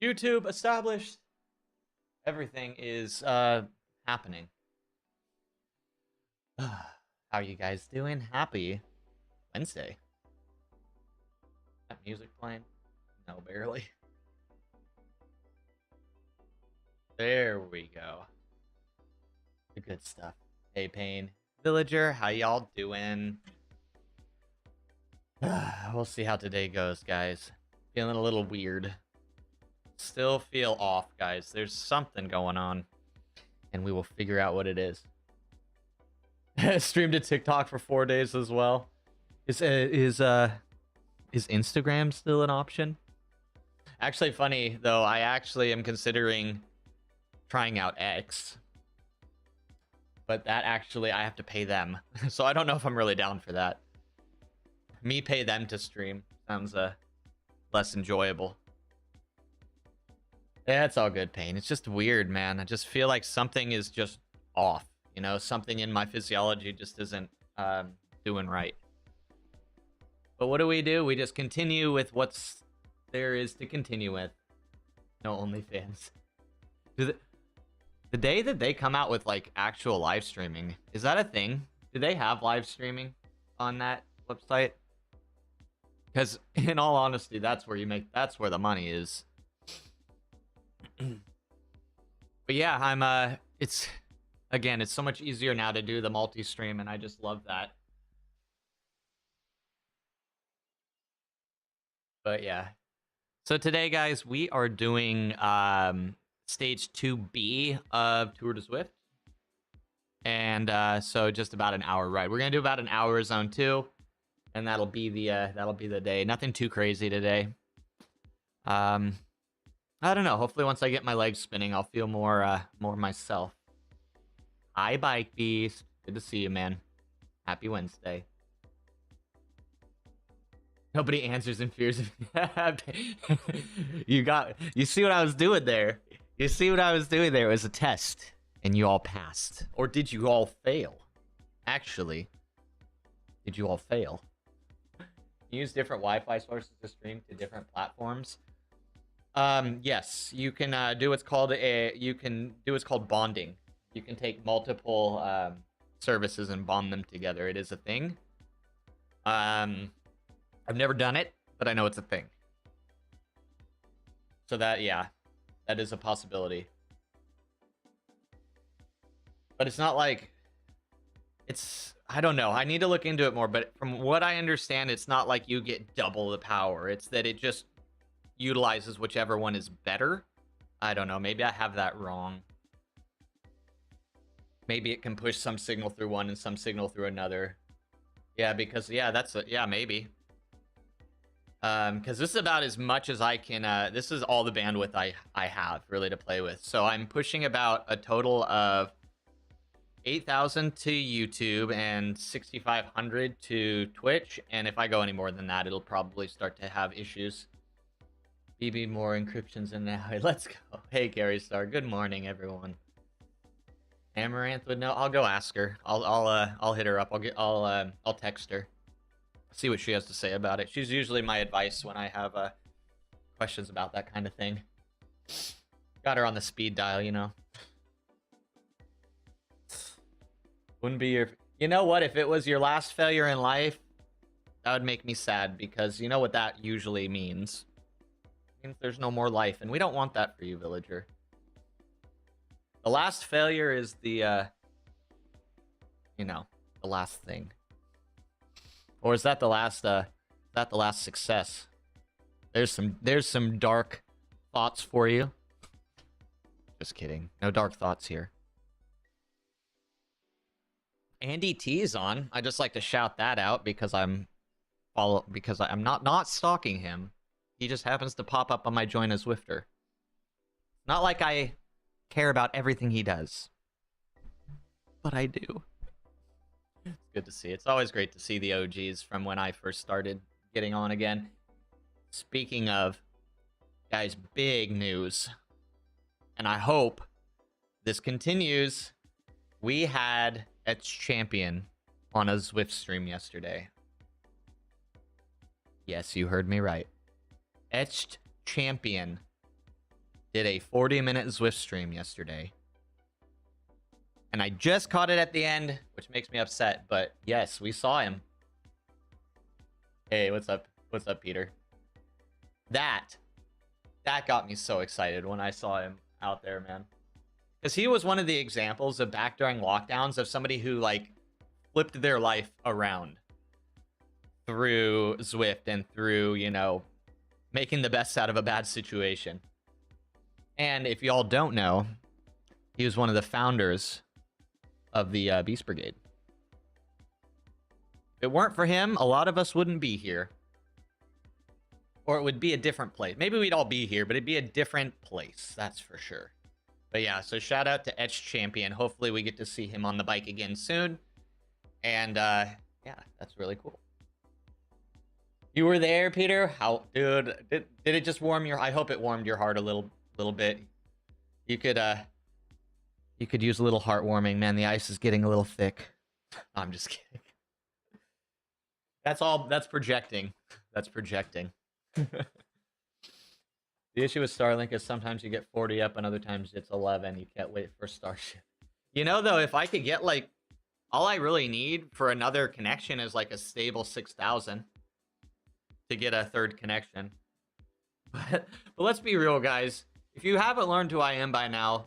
YouTube established. Everything is happening. How are you guys doing? Happy Wednesday. That music playing? No, barely. There we go. The good stuff. Hey, Payne. Villager, how y'all doing? We'll see how today goes, guys. Feeling a little weird. Still feel off, guys. There's something going on. And we will figure out what it is. Streamed to TikTok for 4 days as well. Is Instagram still an option? Actually, funny though, I actually am considering trying out X, but that actually I have to pay them, so I don't know if I'm really down for that. Me pay them to stream sounds less enjoyable. Yeah, it's all good, Pain. It's just weird, man. I just feel like something is just off. You know, something in my physiology just isn't doing right. But what do? We just continue with what's there is to continue with. No OnlyFans. The day that they come out with like actual live streaming, is that a thing? Do they have live streaming on that website? Because in all honesty, that's where the money is. But yeah, it's so much easier now to do the multi-stream, and I just love that. But yeah. So today, guys, we are doing stage 2B of Tour de Zwift. And so just about an hour ride. We're gonna do about an hour zone 2, and that'll be the day. Nothing too crazy today. I don't know. Hopefully once I get my legs spinning, I'll feel more myself. Hi, Bike Beast. Good to see you, man. Happy Wednesday. Nobody answers in fears of you see what I was doing there. You see what I was doing there? It was a test, and you all passed. Or did you all fail? Actually, did you all fail? Use different Wi-Fi sources to stream to different platforms. Yes, you can do what's called bonding. You can take multiple services and bond them together. It is a thing. I've never done it, but I know it's a thing. So that is a possibility. But it's not like I don't know. I need to look into it more, but from what I understand, it's not like you get double the power. It's that it just utilizes whichever one is better. I don't know. Maybe I have that wrong. Maybe it can push some signal through one and some signal through another. Yeah, because maybe. Because this is about as much as I can. This is all the bandwidth I have really to play with. So I'm pushing about a total of 8,000 to YouTube and 6,500 to Twitch. And if I go any more than that, it'll probably start to have issues. BB more encryptions in now. Let's go. Hey, Gary Star. Good morning, everyone. Amaranth would know. I'll go ask her. I'll hit her up. I'll text her. See what she has to say about it. She's usually my advice when I have questions about that kind of thing. Got her on the speed dial, you know. Wouldn't be your... You know what? If it was your last failure in life, that would make me sad, because you know what that usually means. It means there's no more life, and we don't want that for you, villager. The last failure is the, the last thing. Or is that the last success? There's some dark thoughts for you. Just kidding. No dark thoughts here. Andy T is on. I just like to shout that out because I'm not stalking him. He just happens to pop up on my Join a Zwifter. Not like I care about everything he does, but I do. It's good to see. It's always great to see the OGs from when I first started getting on again. Speaking of, guys, big news, and I hope this continues. We had Etched Champion on a Zwift stream yesterday. Yes, you heard me right. Etched Champion did a 40-minute Zwift stream yesterday. And I just caught it at the end, which makes me upset. But yes, we saw him. Hey, what's up? What's up, Peter? That got me so excited when I saw him out there, man. Because he was one of the examples of back during lockdowns of somebody who, like, flipped their life around through Zwift and through, you know, making the best out of a bad situation. And if y'all don't know, he was one of the founders of the Beast Brigade. If it weren't for him, a lot of us wouldn't be here. Or it would be a different place. Maybe we'd all be here, but it'd be a different place. That's for sure. But yeah, so shout out to Etch Champion. Hopefully we get to see him on the bike again soon. And yeah, that's really cool. You were there, Peter? How, dude? Did it just warm your? I hope it warmed your heart a little bit. You could use a little heartwarming, man. The ice is getting a little thick. I'm just kidding. That's all. That's projecting. That's projecting. The issue with Starlink is sometimes you get 40 up and other times it's 11. You can't wait for Starship. You know, though, if I could get, like, all I really need for another connection is like a stable 6,000 to get a third connection. But let's be real, guys. If you haven't learned who I am by now,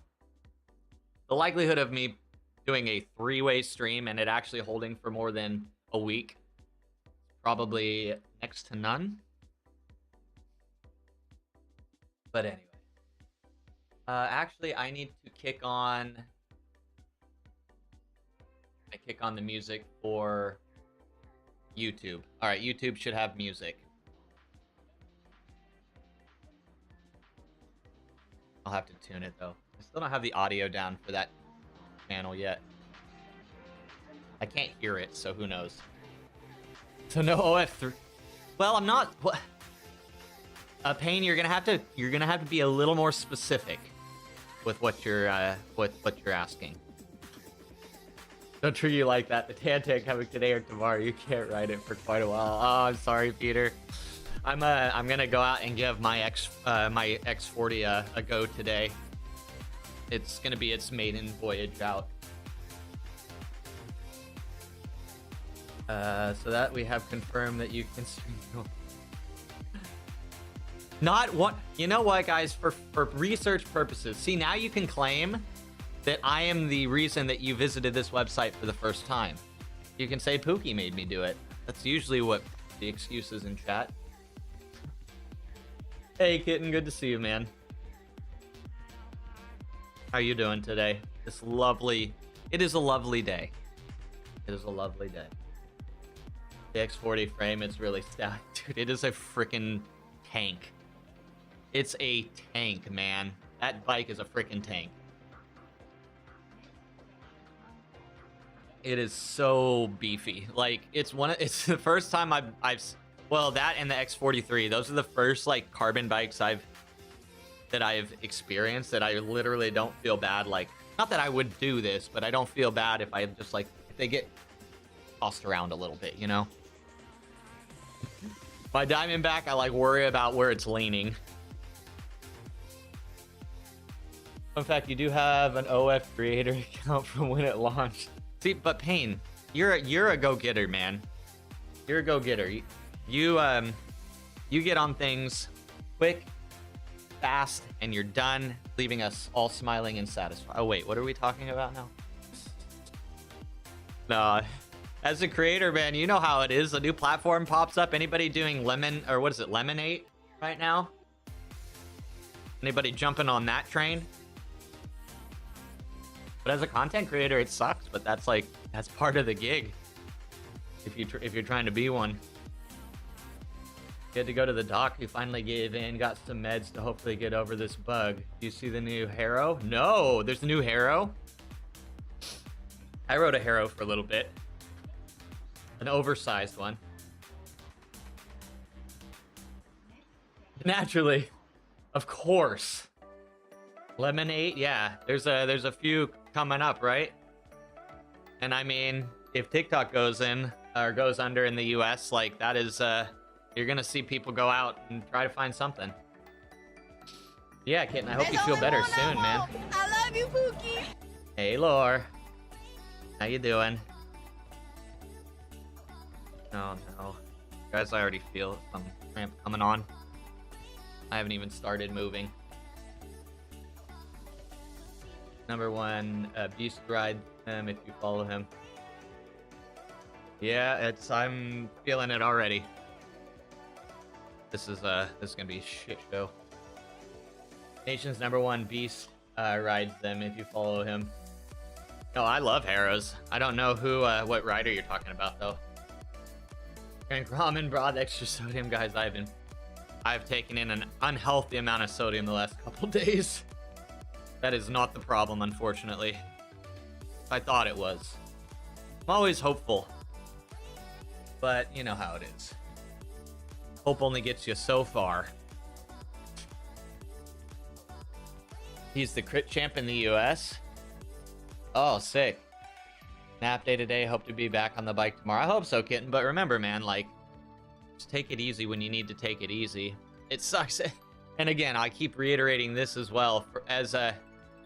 the likelihood of me doing a 3-way stream and it actually holding for more than a week is probably next to none. But anyway, actually, I need to kick on the music for YouTube. All right, YouTube should have music. I'll have to tune it though. I still don't have the audio down for that channel yet. I can't hear it, so who knows? So no OF3. Well, I'm not. What? Payne, you're gonna have to be a little more specific with what you're asking. Don't treat you like that. The tan tank coming today or tomorrow. You can't ride it for quite a while. Oh, I'm sorry, Peter. I'm gonna go out and give my X40 a go today. It's gonna be its maiden voyage out. So that we have confirmed that you can stream. Not what, you know what, guys, for research purposes. See, now you can claim that I am the reason that you visited this website for the first time. You can say Pookie made me do it. That's usually what the excuse is in chat. Hey, Kitten, good to see you, man. How you doing today? It is a lovely day. It is a lovely day. The X40 frame, it's really stout. Dude, it is a freaking tank. It's a tank, man. That bike is a freaking tank. It is so beefy. Like, it's the first time well, that and the X43. Those are the first, like, carbon bikes that I've experienced that I literally don't feel bad. Like, not that I would do this, but I don't feel bad if I just, like, if they get tossed around a little bit, you know? My Diamondback, I, like, worry about where it's leaning. In fact, you do have an OF creator account from when it launched. See, but Payne, you're a go-getter, man. You're a go-getter. You get on things quick, fast, and you're done, leaving us all smiling and satisfied. Oh wait, what are we talking about now? No, as a creator, man, you know how it is. A new platform pops up. Anybody doing Lemonade right now? Anybody jumping on that train? But as a content creator, it sucks. But that's part of the gig. If you're trying to be one, you had to go to the doc. You finally gave in, got some meds to hopefully get over this bug. Do you see the new Harrow? No, there's a new Harrow. I rode a Harrow for a little bit, an oversized one. Naturally, of course. Lemonade, yeah. There's a few coming up, right? And I mean, if TikTok goes under in the US, like that is you're gonna see people go out and try to find something. Yeah, Kitten, I hope you feel better soon, man. I love you, Pookie. Hey, Lore. How you doing? Oh, no. Guys, I already feel some cramp coming on. I haven't even started moving. Number 1, Beast Ride him if you follow him. Yeah, I'm feeling it already. This is gonna be a shit show. Nation's number 1 Beast rides them if you follow him. No, I love Harrows. I don't know who, what rider you're talking about though. Drink ramen broth, extra sodium, guys. I've taken in an unhealthy amount of sodium the last couple days. That is not the problem, unfortunately. I thought it was. I'm always hopeful, but you know how it is. Hope only gets you so far. He's the crit champ in the US. Oh, sick. Nap day today. Hope to be back on the bike tomorrow. I hope so, Kitten. But remember, man, like, just take it easy when you need to take it easy. It sucks. And again, I keep reiterating this as well. As a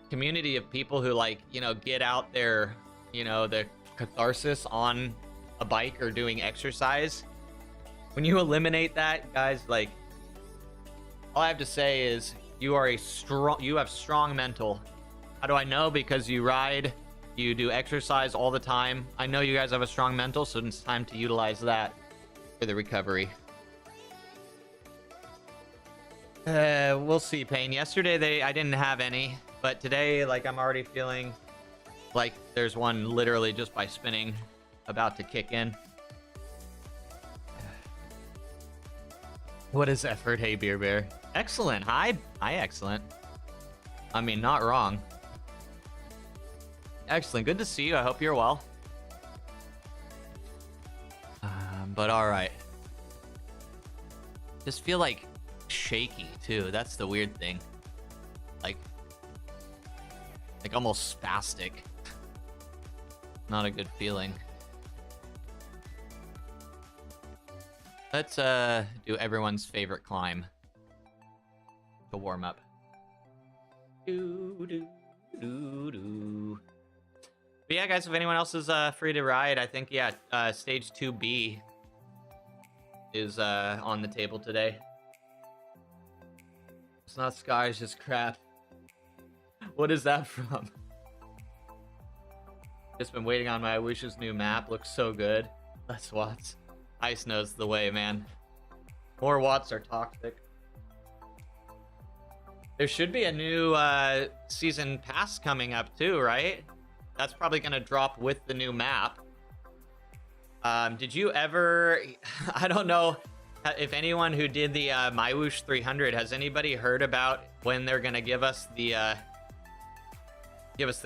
community of people who, like, you know, get out their, you know, the catharsis on a bike or doing exercise. When you eliminate that, guys, like, all I have to say is you have strong mental. How do I know? Because you ride, you do exercise all the time. I know you guys have a strong mental, so it's time to utilize that for the recovery. We'll see, Pain. Yesterday I didn't have any, but today, like, I'm already feeling like there's one literally just by spinning about to kick in. What is effort? Hey, Beer Bear. Excellent. Hi, excellent. I mean, not wrong. Excellent. Good to see you. I hope you're well. But all right. Just feel like shaky too. That's the weird thing. Like almost spastic. Not a good feeling. Let's do everyone's favorite climb to warm up. But yeah, guys, if anyone else is free to ride, I think, yeah, stage 2B is on the table today. It's not Sky, it's just crap. What is that from? Just been waiting on my Wish's new map. Looks so good. Less watts. Ice knows the way, man. More watts are toxic. There should be a new season pass coming up too, right? That's probably gonna drop with the new map. Did you ever... I don't know if anyone who did the MyWoosh 300, has anybody heard about when they're gonna give us the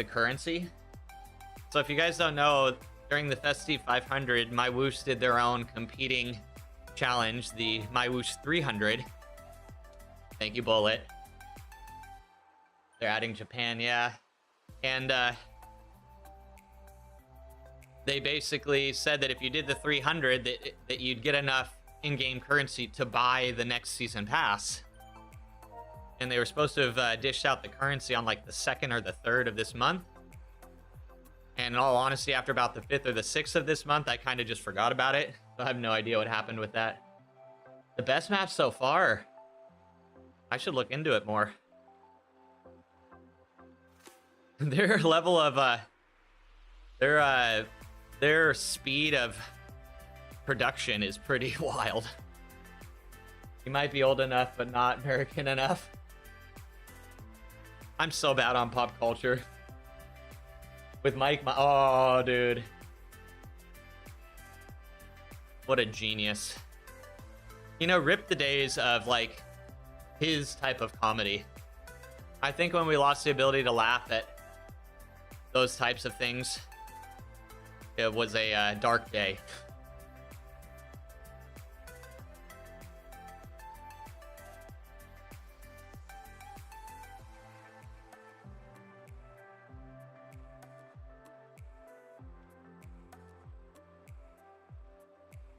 currency? So if you guys don't know, during the Festive 500, MyWoosh did their own competing challenge, the MyWoosh 300. Thank you, Bullet. They're adding Japan, yeah. And they basically said that if you did the 300, that you'd get enough in-game currency to buy the next season pass. And they were supposed to have dished out the currency on like the 2nd or the 3rd of this month. And in all honesty, after about the 5th or the 6th of this month, I kind of just forgot about it. So I have no idea what happened with that. The best map so far. I should look into it more. Their level of their speed of production is pretty wild. You might be old enough, but not American enough. I'm so bad on pop culture. With Mike, oh, dude. What a genius. You know, rip the days of, like, his type of comedy. I think when we lost the ability to laugh at those types of things, it was a dark day.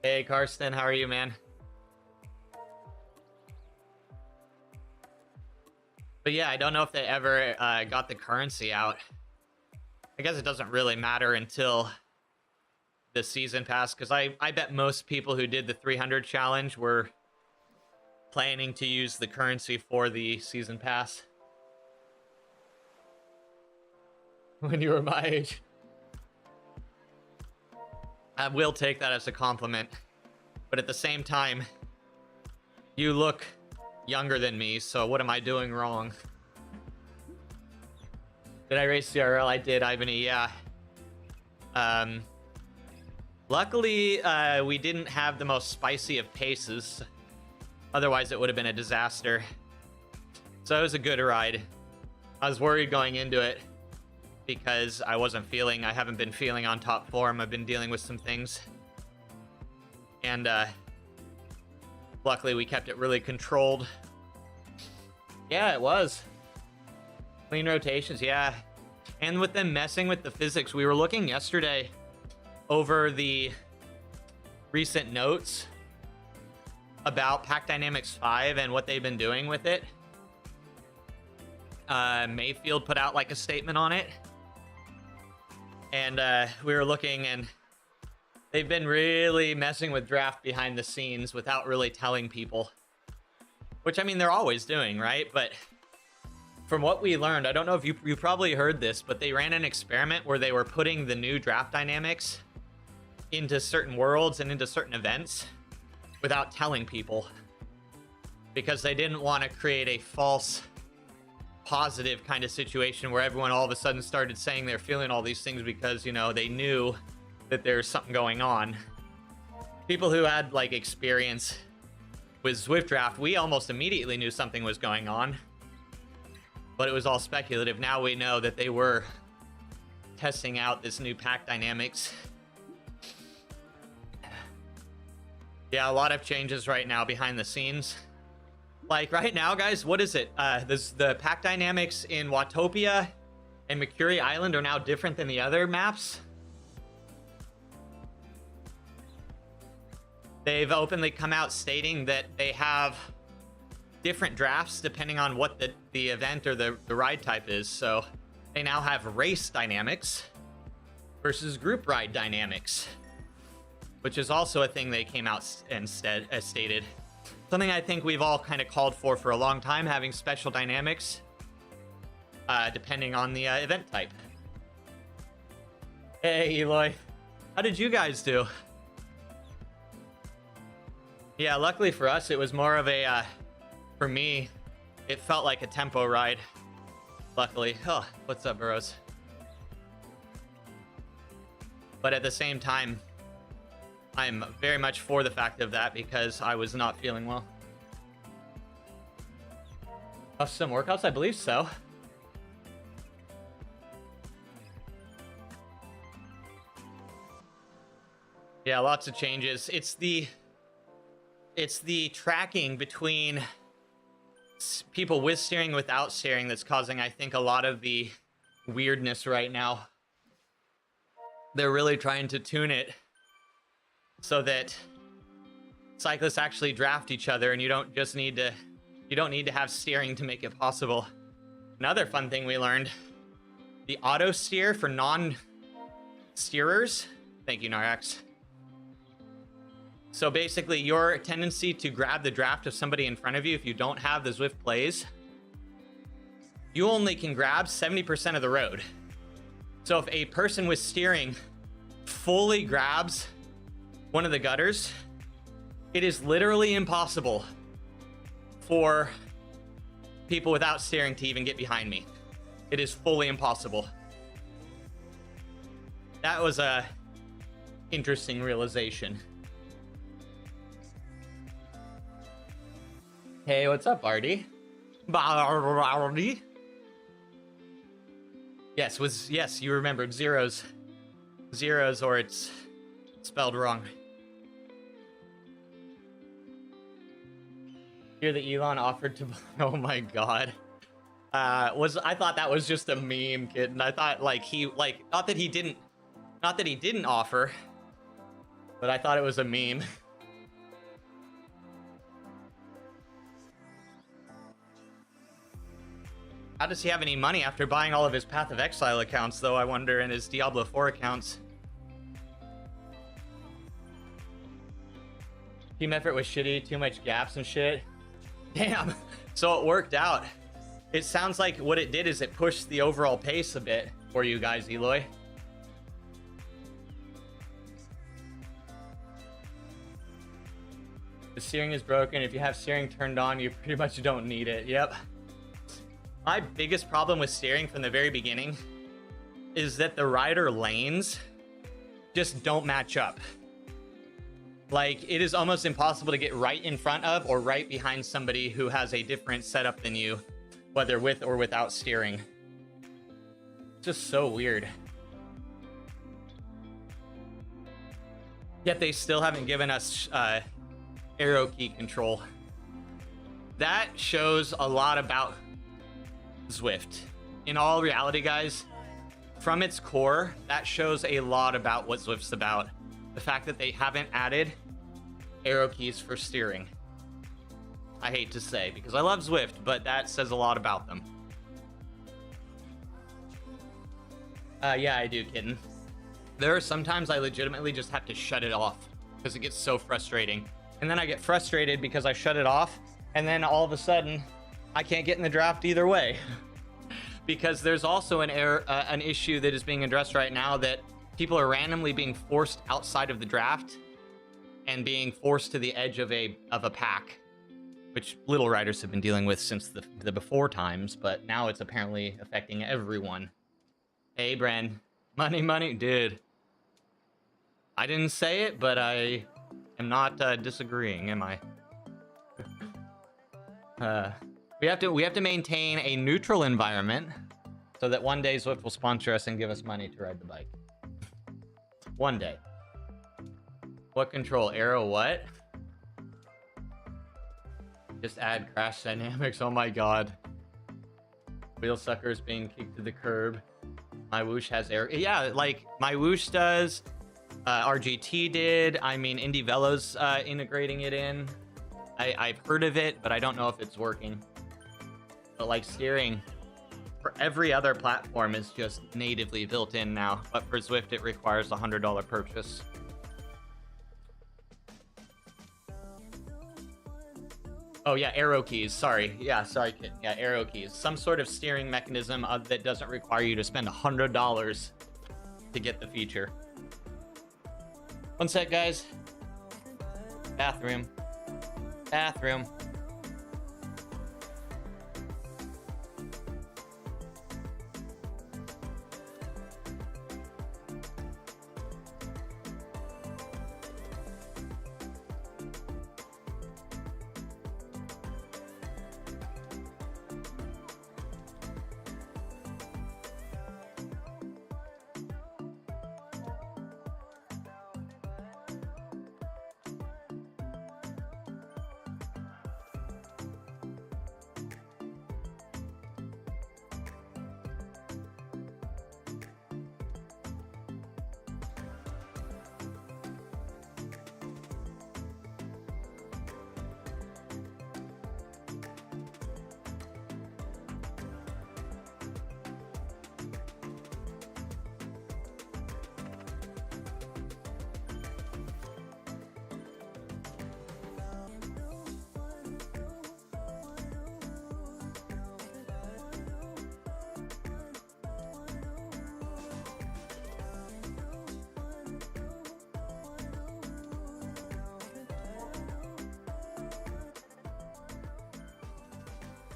Hey, Karsten, how are you, man? But yeah, I don't know if they ever got the currency out. I guess it doesn't really matter until the season pass, because I bet most people who did the 300 challenge were planning to use the currency for the season pass. When you were my age. I will take that as a compliment. But at the same time, you look younger than me, so what am I doing wrong? Did I race CRL? I did, Ivany, yeah. Luckily, we didn't have the most spicy of paces. Otherwise, it would have been a disaster. So it was a good ride. I was worried going into it because I haven't been feeling on top form. I've been dealing with some things. And luckily, we kept it really controlled. Yeah, it was. Clean rotations, yeah. And with them messing with the physics, we were looking yesterday over the recent notes about Pack Dynamics 5 and what they've been doing with it. Mayfield put out like a statement on it. And we were looking, and they've been really messing with draft behind the scenes without really telling people. Which, I mean, they're always doing, right? But from what we learned, I don't know if you probably heard this, but they ran an experiment where they were putting the new draft dynamics into certain worlds and into certain events without telling people, because they didn't want to create a false positive kind of situation where everyone all of a sudden started saying they're feeling all these things because, you know, they knew that there's something going on. People who had like experience with Zwift draft, we almost immediately knew something was going on, but it was all speculative. Now we know that they were testing out this new pack dynamics. Yeah, a lot of changes right now behind the scenes. Like right now, guys, what is it? The pack dynamics in Watopia and Mercury Island are now different than the other maps. They've openly come out stating that they have different drafts depending on what the event or the ride type is. So they now have race dynamics versus group ride dynamics, which is also a thing they came out and stated. Something I think we've all kind of called for a long time, having special dynamics depending on the event type. Hey, Eloy. How did you guys do? Yeah, luckily for us, it was more of a, for me, it felt like a tempo ride. Luckily. Oh, what's up, Burrows? But at the same time, I'm very much for the fact of that because I was not feeling well. Some workouts, I believe so. Yeah, lots of changes. It's the tracking between people with steering, without steering, that's causing, I think, a lot of the weirdness right now. They're really trying to tune it so that cyclists actually draft each other, and you don't need to have steering to make it possible. Another fun thing we learned: the auto steer for non-steerers. Thank you, Narax. So basically, your tendency to grab the draft of somebody in front of you if you don't have the Zwift plays, you only can grab 70% of the road. So if a person with steering fully grabs one of the gutters, it is literally impossible for people without steering to even get behind me. It is fully impossible. That was a interesting realization. Hey, what's up, Artie? Barty? Yes, you remembered zeros, or it's spelled wrong. Hear that Elon offered to. Oh my god. I thought that was just a meme, kid, and I thought not that he didn't offer, but I thought it was a meme. How does he have any money after buying all of his Path of Exile accounts, though, I wonder, and his Diablo 4 accounts? Team effort was shitty, too much gaps and shit. Damn. So it worked out. It sounds like what it did is it pushed the overall pace a bit for you guys, Eloy. The steering is broken. If you have steering turned on, you pretty much don't need it. Yep. My biggest problem with steering from the very beginning is that the rider lanes just don't match up. Like, it is almost impossible to get right in front of or right behind somebody who has a different setup than you, whether with or without steering. Just so weird. Yet they still haven't given us arrow key control. That shows a lot about Zwift. In all reality, guys, from its core, that shows a lot about what Zwift's about. The fact that they haven't added arrow keys for steering. I hate to say, because I love Zwift, but that says a lot about them. Yeah, I do, kitten. There are sometimes I legitimately just have to shut it off because it gets so frustrating. And then I get frustrated because I shut it off, and then all of a sudden, I can't get in the draft either way. Because there's also an issue that is being addressed right now that people are randomly being forced outside of the draft and being forced to the edge of a pack, which little riders have been dealing with since the before times, but now it's apparently affecting everyone. Hey, Bren. Money, dude. I didn't say it, but I am not disagreeing, am I? We have to maintain a neutral environment so that one day Zwift will sponsor us and give us money to ride the bike. One day. What control? Arrow what? Just add crash dynamics. Oh my god. Wheel suckers being kicked to the curb. My whoosh has air. Yeah, like my whoosh does. RGT did. I mean, Indie Velo's integrating it in. I've heard of it, but I don't know if it's working. But like steering for every other platform is just natively built in now. But for Zwift, it requires a $100 purchase. Oh yeah, arrow keys. Sorry. Yeah, sorry, kid. Yeah, arrow keys. Some sort of steering mechanism that doesn't require you to spend $100 to get the feature. One sec, guys. Bathroom. Bathroom.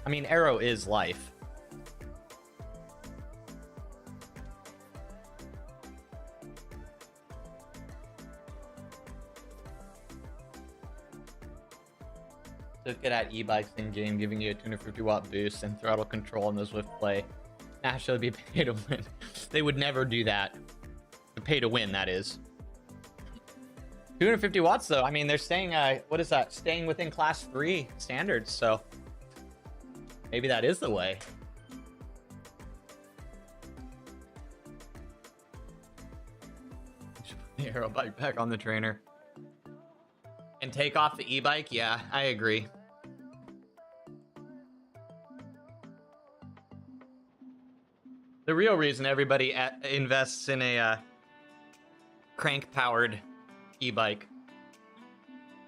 I mean, arrow is life. Look at that e-bikes in game giving you a 250-watt boost and throttle control on the Zwift Play. Actually, be pay to win. They would never do that. The pay to win, that is. 250 watts, though. I mean, they're staying, what is that? Staying within class 3 standards, so maybe that is the way. Should put the aero bike back on the trainer. And take off the e-bike? Yeah, I agree. The real reason everybody invests in a crank-powered e-bike.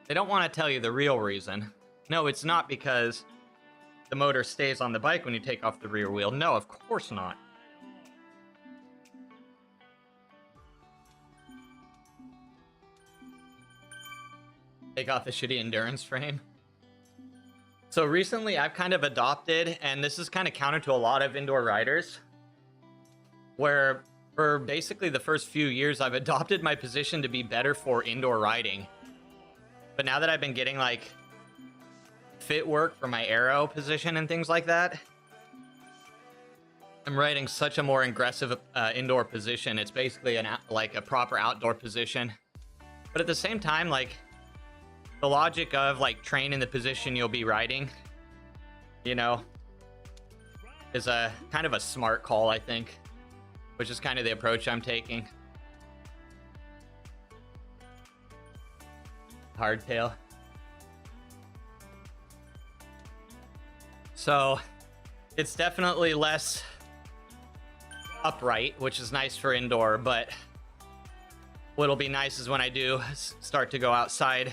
They don't want to tell you the real reason. No, it's not because the motor stays on the bike when you take off the rear wheel. No, of course not. Take off the shitty endurance frame. So recently I've kind of adopted, and this is kind of counter to a lot of indoor riders, where for basically the first few years I've adopted my position to be better for indoor riding. But now that I've been getting like fit work for my aero position and things like that, I'm riding such a more aggressive indoor position. It's basically like a proper outdoor position. But at the same time, like the logic of like train in the position you'll be riding, you know, is a kind of a smart call, I think, which is kind of the approach I'm taking. Hardtail. So it's definitely less upright, which is nice for indoor, but what'll be nice is when I do start to go outside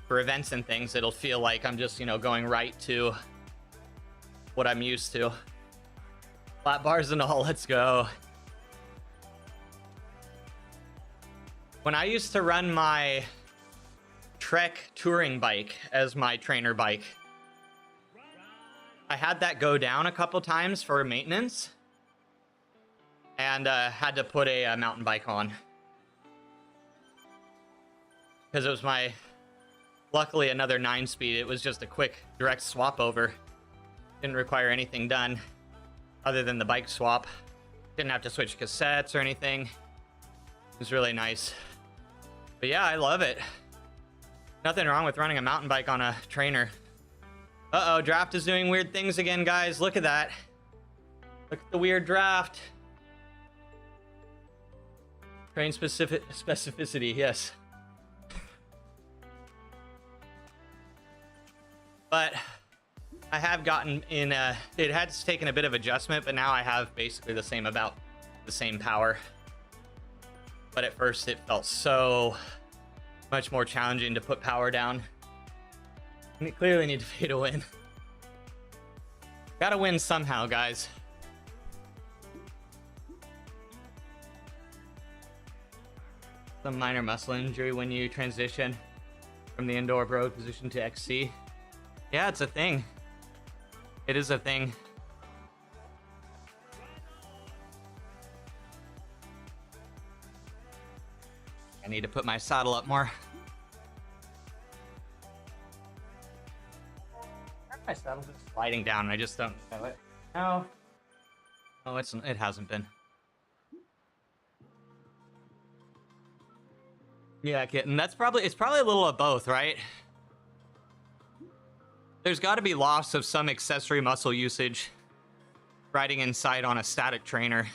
for events and things, it'll feel like I'm just, you know, going right to what I'm used to. Flat bars and all, let's go. When I used to run my Trek touring bike as my trainer bike, I had that go down a couple times for maintenance and had to put a mountain bike on because it was my, luckily another 9-speed. It was just a quick direct swap over. Didn't require anything done other than the bike swap. Didn't have to switch cassettes or anything. It was really nice. But yeah, I love it. Nothing wrong with running a mountain bike on a trainer. Uh-oh, draft is doing weird things again, guys. Look at that. Look at the weird draft. Train specificity, yes. But I have gotten in it has taken a bit of adjustment, but now I have basically about the same power. But at first it felt so much more challenging to put power down. And you clearly need to pay to win. Gotta win somehow, guys. Some minor muscle injury when you transition from the indoor road position to XC. Yeah, it's a thing. It is a thing. I need to put my saddle up more. My saddle's just sliding down and I just don't know it. No. Oh, it hasn't been. Yeah, kitten. It's probably a little of both, right? There's got to be loss of some accessory muscle usage riding inside on a static trainer,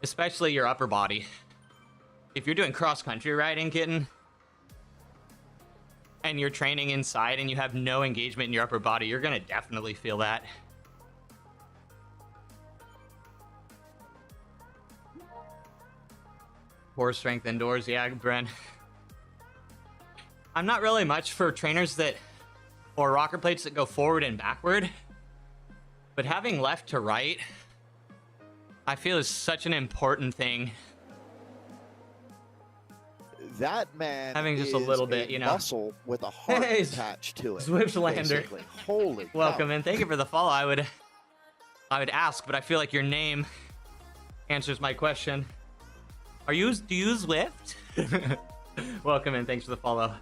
especially your upper body. If you're doing cross-country riding, kitten, and you're training inside and you have no engagement in your upper body, you're gonna definitely feel that. Core strength indoors, yeah, Bren. I'm not really much for trainers or rocker plates that go forward and backward, but having left to right, I feel is such an important thing. That man having just a little bit, you know, muscle with a heart attached to it. Zwift Lander, holy cow. Welcome and thank you for the follow. I would ask, but I feel like your name answers my question. Do you use Zwift? Welcome and thanks for the follow.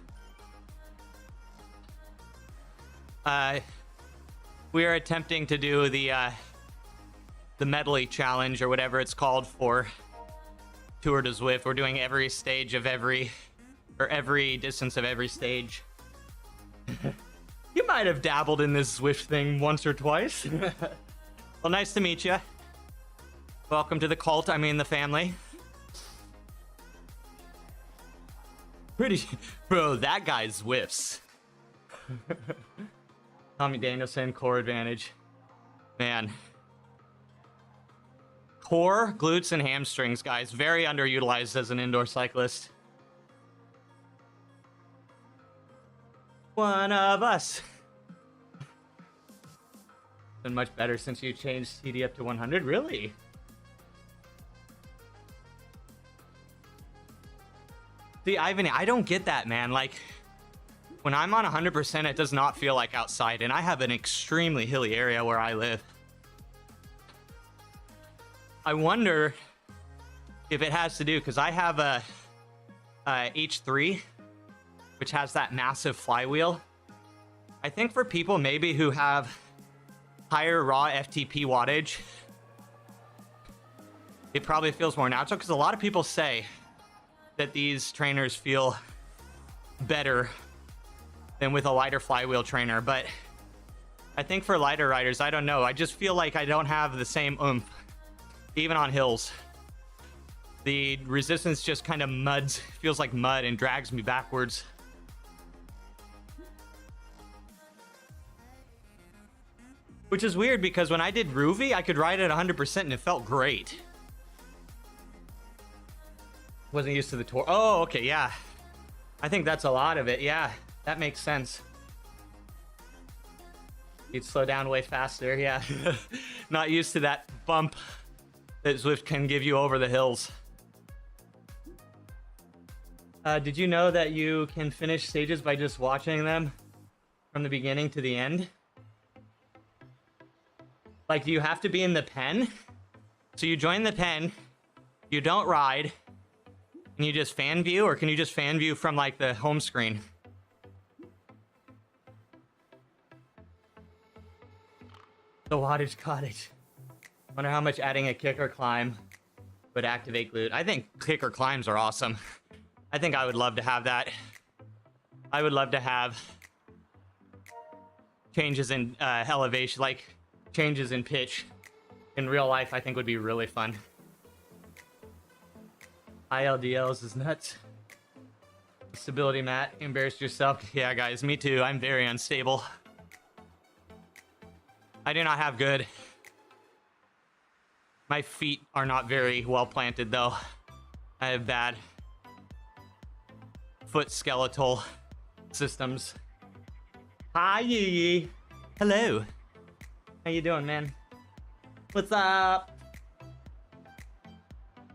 We are attempting to do the medley challenge or whatever it's called for Tour de Zwift. We're doing every stage of every distance of every stage. You might have dabbled in this Zwift thing once or twice. Well, nice to meet you. Welcome to the cult, I mean the family. Bro, that guy Zwifts. Tommy Danielson, core advantage. Man. core, glutes, and hamstrings, guys. Very underutilized as an indoor cyclist. One of us. Been much better since you changed CD up to 100. Really? See, Ivan, I don't get that, man. Like, when I'm on 100%, it does not feel like outside, and I have an extremely hilly area where I live. I wonder if it has to do, because I have a H3, which has that massive flywheel. I think for people maybe who have higher raw FTP wattage, it probably feels more natural, because a lot of people say that these trainers feel better than with a lighter flywheel trainer, but I think for lighter riders, I don't know. I just feel like I don't have the same oomph, even on hills. The resistance just kind of feels like mud and drags me backwards. Which is weird, because when I did Rouvy, I could ride at 100% and it felt great. Wasn't used to the tour. Oh, okay, yeah. I think that's a lot of it, yeah. That makes sense. You'd slow down way faster, yeah. Not used to that bump that Zwift can give you over the hills. Did you know that you can finish stages by just watching them from the beginning to the end? Like, do you have to be in the pen? So you join the pen, you don't ride, and you just fan view, or can you just fan view from like the home screen? The wattage cottage. Wonder how much adding a kick or climb would activate glute. I think kick or climbs are awesome. I think I would love to have that. I would love to have changes in elevation, like changes in pitch in real life. I think would be really fun. ILDLs is nuts. Stability mat, embarrassed yourself. Yeah, guys, me too. I'm very unstable. I do not have good. My feet are not very well planted, though. I have bad foot skeletal systems. Hi, Yee. Hello. How you doing, man? What's up?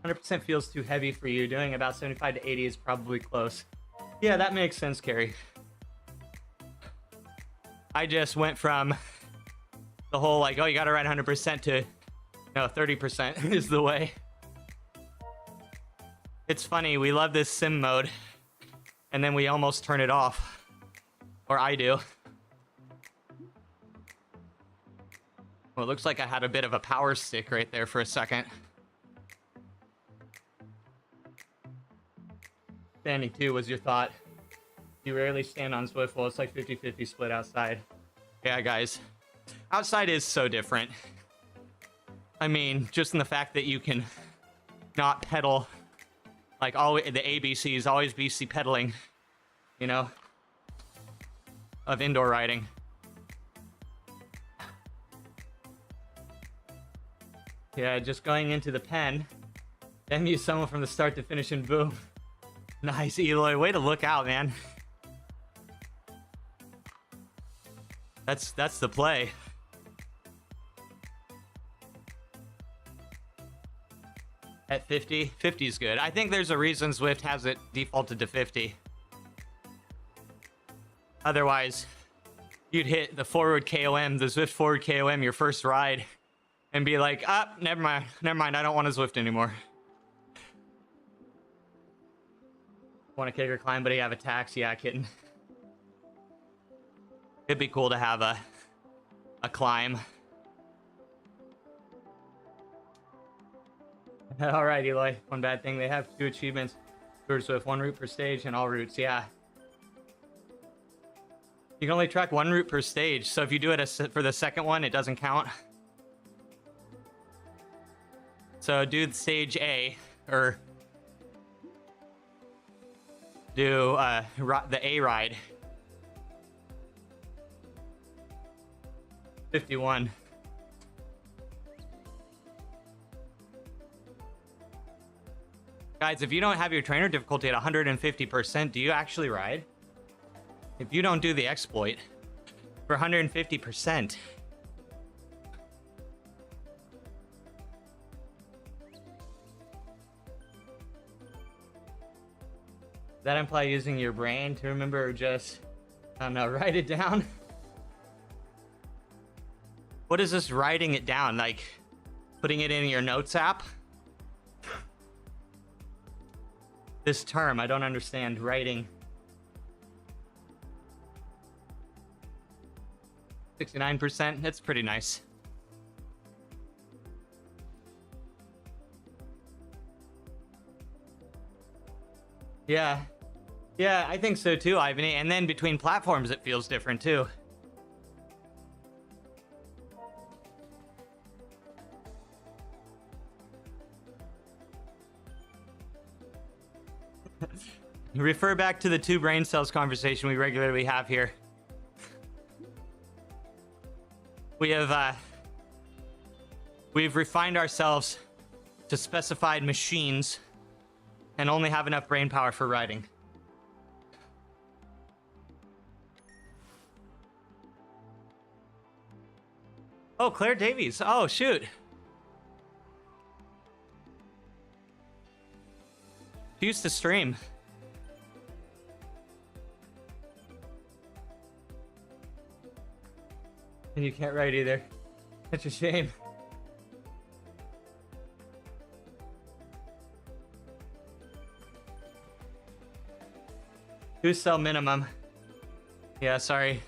100% feels too heavy for you. Doing about 75 to 80 is probably close. Yeah, that makes sense, Carrie. I just went from the whole, like, oh, you gotta ride 100% to, no, 30% is the way. It's funny, we love this sim mode, and then we almost turn it off. Or I do. Well, it looks like I had a bit of a power stick right there for a second. Standing too was your thought. You rarely stand on Zwift. Well, it's like 50-50 split outside. Yeah, guys. Outside is so different. I mean, just in the fact that you can not pedal, like always, the ABCs, always BC pedaling, you know, of indoor riding. Yeah, just going into the pen, then use someone from the start to finish and boom. Nice, Eloy. Way to look out, man. That's the play. At 50? 50 is good. I think there's a reason Zwift has it defaulted to 50. Otherwise, you'd hit the forward KOM, the Zwift forward KOM, your first ride, and be like, ah, never mind, I don't want to Zwift anymore. Want to kick or climb, but you have a tax? Yeah, kidding. It'd be cool to have a climb. All right, Eloy. One bad thing, they have 2 achievements. With 1 route per stage and all routes. Yeah. You can only track 1 route per stage, so if you do it for the second one, it doesn't count. So do the stage A, or do the A ride. 51. Guys, if you don't have your trainer difficulty at 150%, do you actually ride? If you don't do the exploit for 150%. That imply using your brain to remember, or just, I don't know, write it down? What is this writing it down? Like putting it in your notes app? This term, I don't understand. Writing. 69%, that's pretty nice. Yeah. Yeah, I think so too, Ivan. And then between platforms, it feels different too. Refer back to the 2 brain cells conversation we regularly have here. We've refined ourselves to specified machines and only have enough brain power for riding. Oh, Claire Davies. Oh, shoot. She used to stream. And you can't write either. Such a shame. Two cell minimum. Yeah, sorry.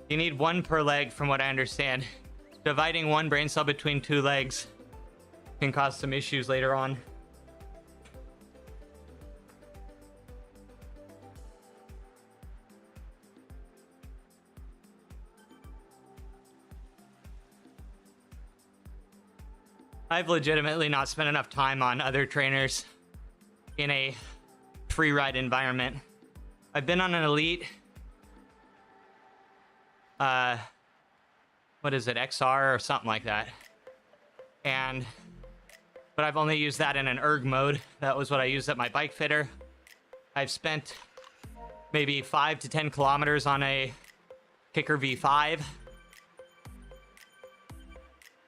You need 1 per leg from what I understand. Dividing 1 brain cell between 2 legs can cause some issues later on. I've legitimately not spent enough time on other trainers in a free ride environment. I've been on an elite, what is it, XR or something like that. But I've only used that in an erg mode. That was what I used at my bike fitter. I've spent maybe 5 to 10 kilometers on a Kicker V5.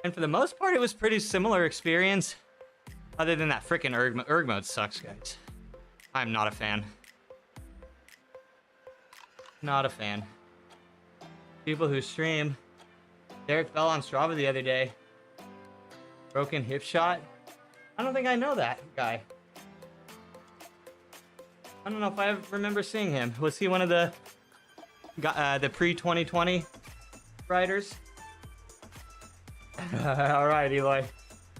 And for the most part, it was pretty similar experience. Other than that frickin' erg mode sucks, guys. I'm not a fan. Not a fan. People who stream. Derek fell on Strava the other day. Broken hip shot. I don't think I know that guy. I don't know if I remember seeing him. Was he one of the pre-2020 riders? All right, Eloy.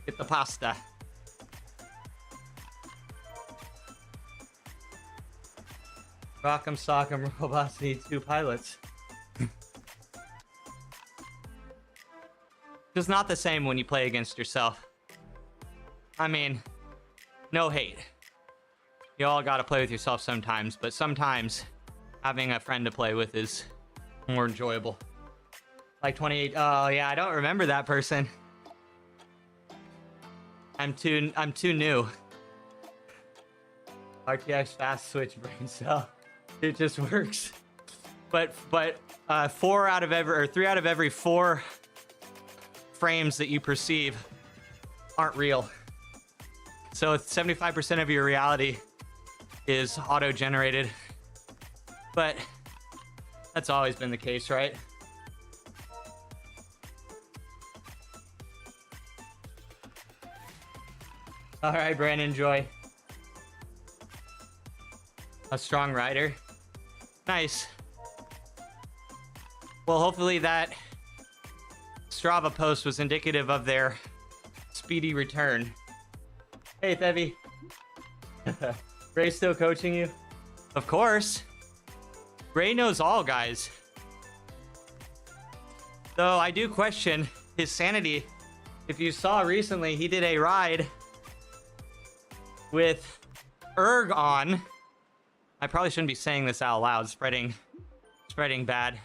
Get the pasta. Rock'em Sock'em robots need 2 pilots. It's not the same when you play against yourself. I mean, no hate. You all gotta play with yourself sometimes, but sometimes having a friend to play with is more enjoyable. Like 28. Oh yeah, I don't remember that person. I'm too new. RTX fast switch brain cell. It just works. But 3 out of every 4 frames that you perceive aren't real. So 75% of your reality is auto-generated. But that's always been the case, right? All right, Brandon, enjoy. A strong rider. Nice. Well, hopefully that Strava post was indicative of their speedy return. Hey, Thevy. Ray still coaching you? Of course. Ray knows all, guys. Though I do question his sanity. If you saw recently, he did a ride with erg on. I probably shouldn't be saying this out loud, spreading bad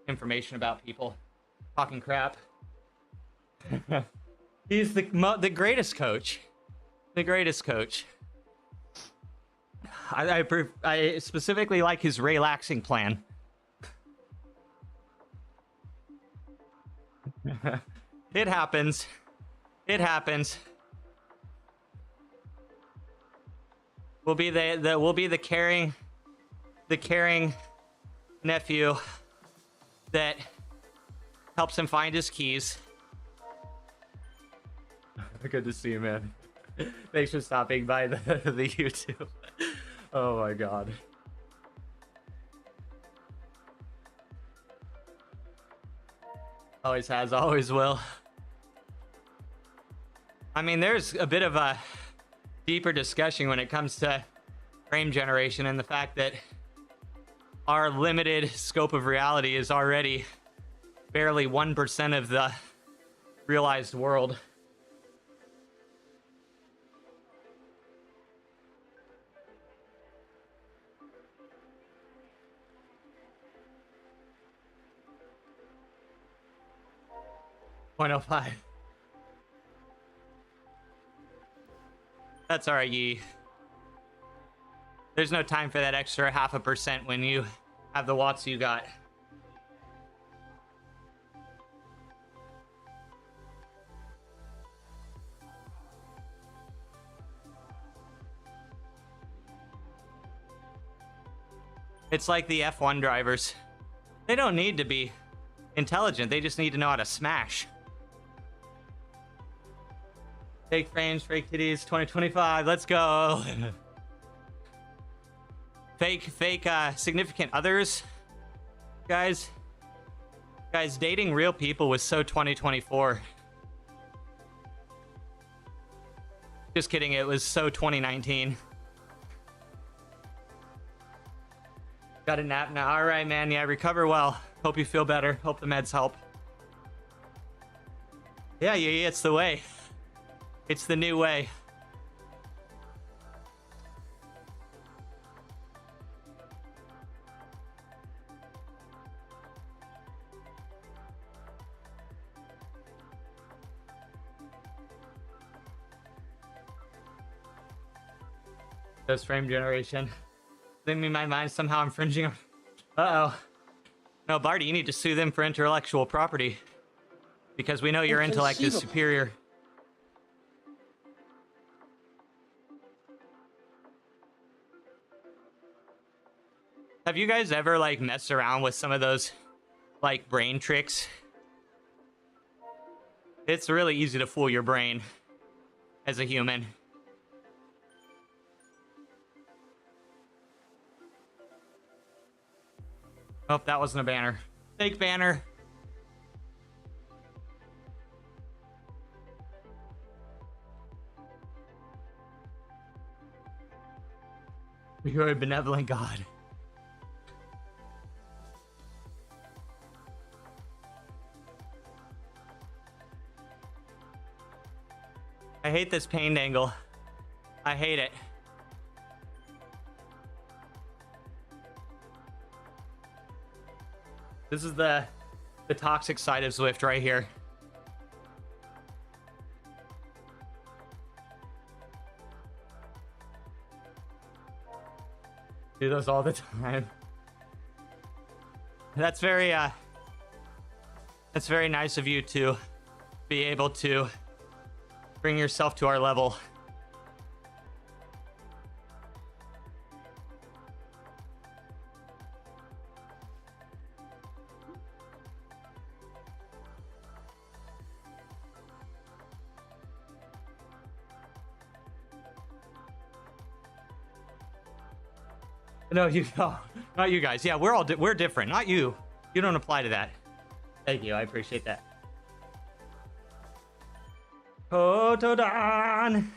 information about people, talking crap. He's the greatest coach. The greatest coach. I specifically like his relaxing plan. It happens. It happens. We'll be the caring nephew that helps him find his keys. Good to see you, man. Thanks for stopping by the YouTube. Oh my god. Always has, always will. I mean, there's a bit of a deeper discussion when it comes to frame generation and the fact that our limited scope of reality is already barely 1% of the realized world. .05. That's alright, Yee. There's no time for that extra 0.5% when you have the watts you got. It's like the F1 drivers. They don't need to be intelligent, they just need to know how to smash. Fake frames, fake titties, 2025, let's go. Fake significant others. Guys, dating real people was so 2024. Just kidding, it was so 2019. Got a nap now. All right, man. Yeah, recover well. Hope you feel better. Hope the meds help. Yeah, it's the way. It's the new way. Those frame generation. Leaving my mind somehow infringing on... Uh-oh. No, Barty, you need to sue them for intellectual property. Because we know your intellect is superior. Have you guys ever, like, messed around with some of those, like, brain tricks? It's really easy to fool your brain as a human. Oh, that wasn't a banner. Fake banner. You're a benevolent God. I hate this pain angle. I hate it. This is the toxic side of Zwift right here. Do those all the time. That's very nice of you to be able to bring yourself to our level. No, not you guys. Yeah, we're different. Not you. You don't apply to that. Thank you. I appreciate that. Kotodan.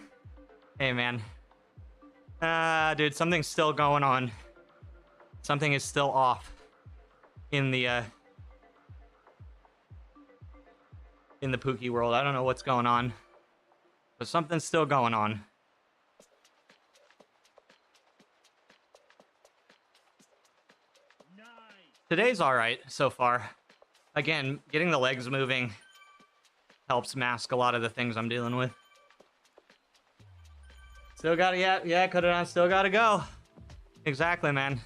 Hey, man. Dude, something's still going on. Something is still off in the Pookie world. I don't know what's going on, but something's still going on. Today's all right so far. Again, getting the legs moving helps mask a lot of the things I'm dealing with. Still gotta, yeah, cut it on. Still gotta go. Exactly, man.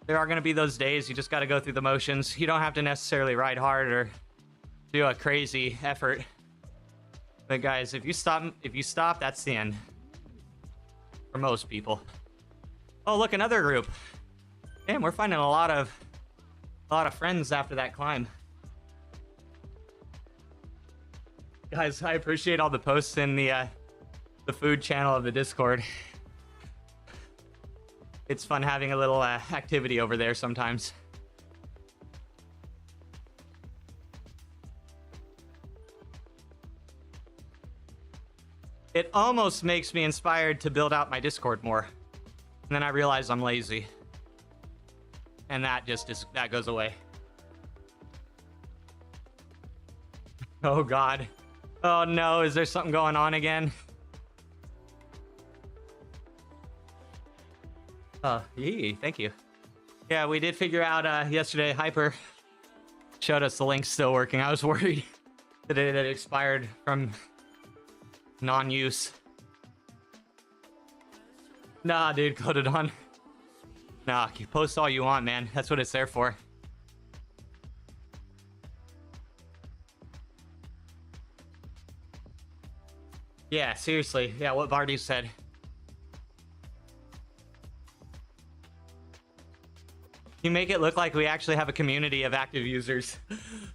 There are gonna be those days you just gotta go through the motions. You don't have to necessarily ride hard or do a crazy effort. But guys, if you stop, that's the end. For most people. Oh, look, another group. Damn, we're finding a lot of friends after that climb. Guys, I appreciate all the posts in the food channel of the Discord. It's fun having a little activity over there sometimes. It almost makes me inspired to build out my Discord more. And then I realize I'm lazy. And that goes away. Oh God. Oh no, is there something going on again? Oh, yee, thank you. Yeah, we did figure out yesterday, Hyper showed us the link's still working. I was worried that it had expired from non-use. Nah, dude, code it on. Nah, you post all you want, man. That's what it's there for. Yeah, seriously. Yeah, what Barty said. You make it look like we actually have a community of active users.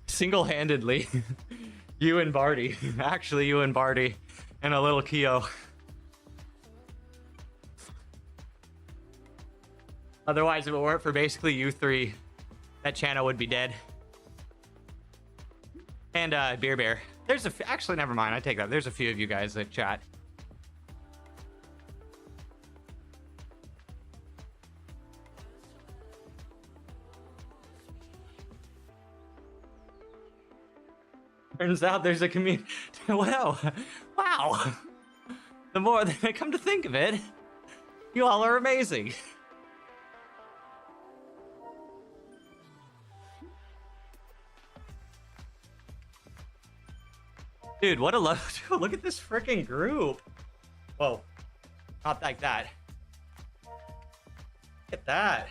Single-handedly. You and Barty. Actually, you and Barty. And a little Keo. Otherwise, if it weren't for basically you three, that channel would be dead. And Beer Bear. There's actually, never mind. I take that. There's a few of you guys that chat. Turns out there's a community. Well, wow. The more that I come to think of it, you all are amazing. Dude, what a love. Look at this freaking group. Whoa. Not like that. Look at that.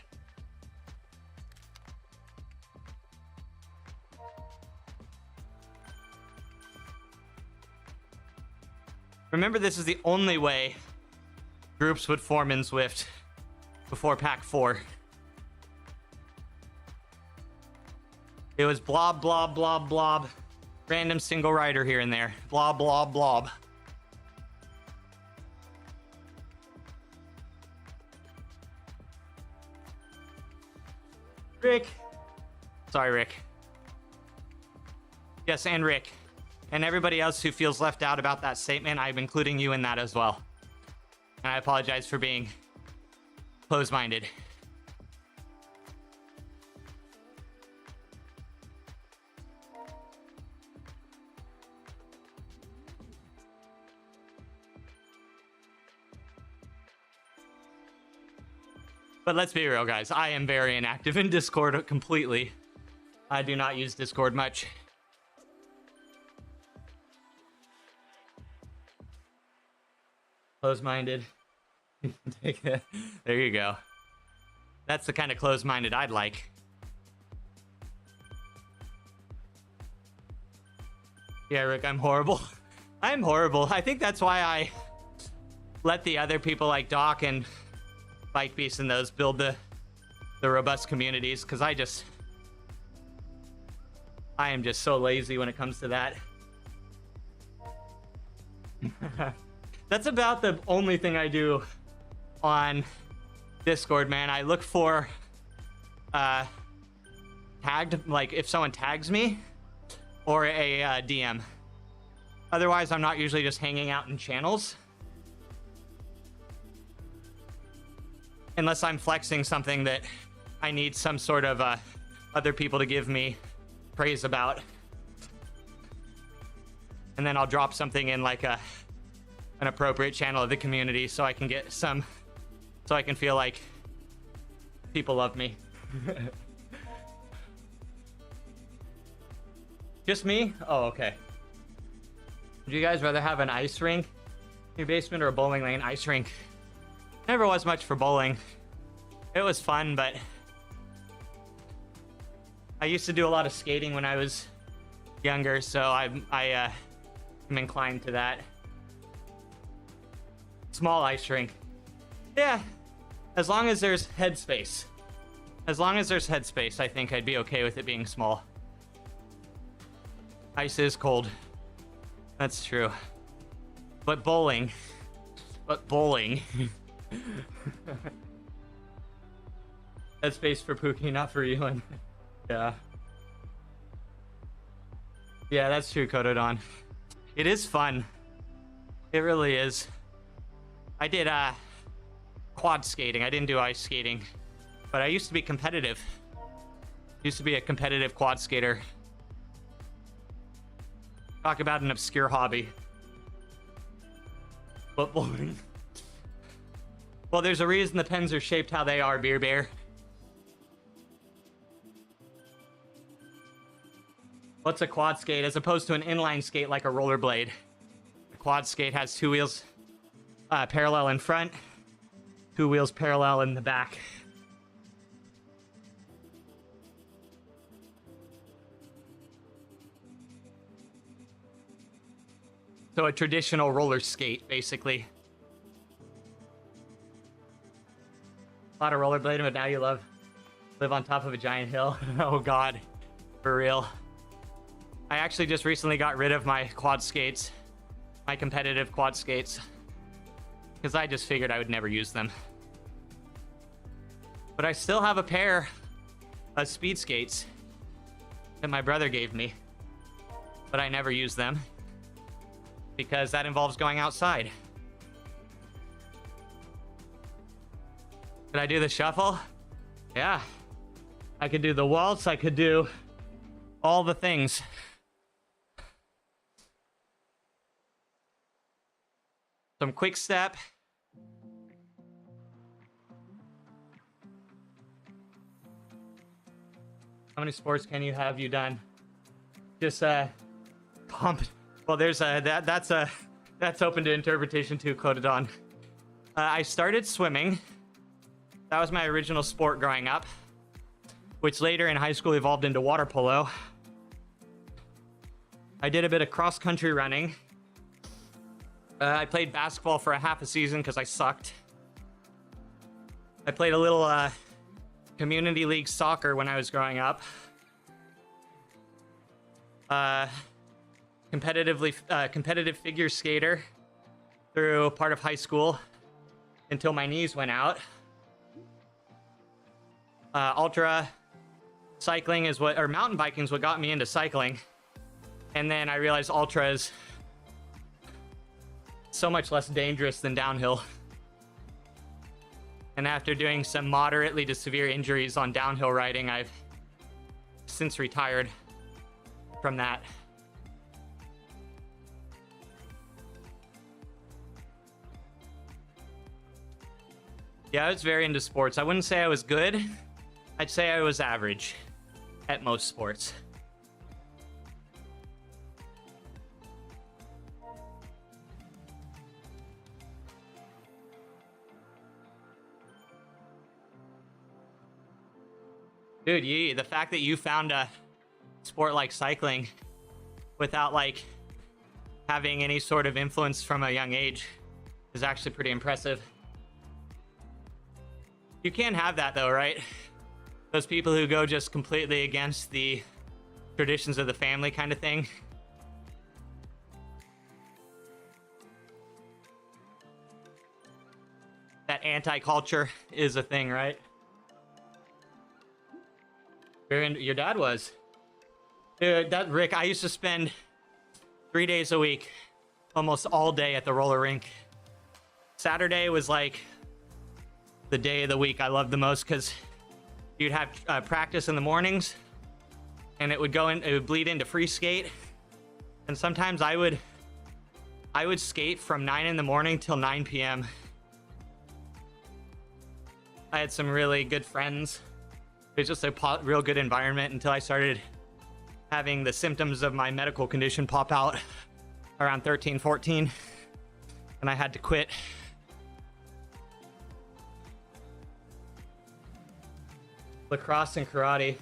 Remember, this is the only way groups would form in Zwift before Pack 4. It was blob, blob, blob, blob. Random single rider here and there. Blob, blob, blob. Rick. Sorry, Rick. Yes, and Rick. And everybody else who feels left out about that statement, I'm including you in that as well. And I apologize for being closed-minded. But let's be real, guys. I am very inactive in Discord completely. I do not use Discord much. Close-minded. There you go. That's the kind of close-minded I'd like. Yeah, Rick, I'm horrible. I'm horrible. I think that's why I let the other people like Doc and Bike Beast and those build the robust communities, because I am just so lazy when it comes to that. That's about the only thing I do on Discord, man. I look for tagged, like if someone tags me, or a DM. Otherwise, I'm not usually just hanging out in channels. Unless I'm flexing something that I need some sort of other people to give me praise about. And then I'll drop something in like an appropriate channel of the community so I can get some, so I can feel like people love me. Just me? Oh, okay. Would you guys rather have an ice rink Your basement or a bowling lane? Ice rink. Never was much for bowling. It was fun, but I used to do a lot of skating when I was younger, so I'm inclined to that. Small ice rink. Yeah, as long as there's headspace. As long as there's headspace, I think I'd be okay with it being small. Ice is cold. That's true. But bowling. Headspace for Pookie, not for Elon. Yeah. Yeah, that's true, Kotodon. It is fun. It really is. I did quad skating. I didn't do ice skating, but I used to be competitive. Used to be a competitive quad skater. Talk about an obscure hobby. But bowling. Well, there's a reason the pens are shaped how they are, Beer Bear. What's a quad skate as opposed to an inline skate like a rollerblade? A quad skate has two wheels parallel in front, two wheels parallel in the back. So a traditional roller skate, basically. A lot of rollerblading, but now you live on top of a giant hill. Oh God, for real. I actually just recently got rid of my quad skates, my competitive quad skates, because I just figured I would never use them. But I still have a pair of speed skates that my brother gave me, but I never use them because that involves going outside. Could I do the shuffle? Yeah. I could do the waltz, I could do all the things. Some quick step. How many sports can you have you done? Just pump. Well, there's that's open to interpretation too, Kotodon. I started swimming. That was my original sport growing up, which later in high school evolved into water polo. I did a bit of cross-country running. I played basketball for a half a season because I sucked. I played a little community league soccer when I was growing up. Competitive figure skater through part of high school until my knees went out. Ultra cycling is what, or mountain biking is what got me into cycling. And then I realized ultra is so much less dangerous than downhill. And after doing some moderately to severe injuries on downhill riding, I've since retired from that. Yeah, I was very into sports. I wouldn't say I was good. I'd say I was average at most sports. Dude, the fact that you found a sport like cycling without like having any sort of influence from a young age is actually pretty impressive. You can have that though, right? Those people who go just completely against the traditions of the family kind of thing. That anti-culture is a thing, right? Your dad was. Dude, that Rick, I used to spend 3 days a week, almost all day at the roller rink. Saturday was like the day of the week I loved the most because you'd have practice in the mornings and it would bleed into free skate. And sometimes I would skate from 9 in the morning till 9 p.m. I had some really good friends. It was just a real good environment until I started having the symptoms of my medical condition pop out around 13, 14. and I had to quit. Lacrosse and karate.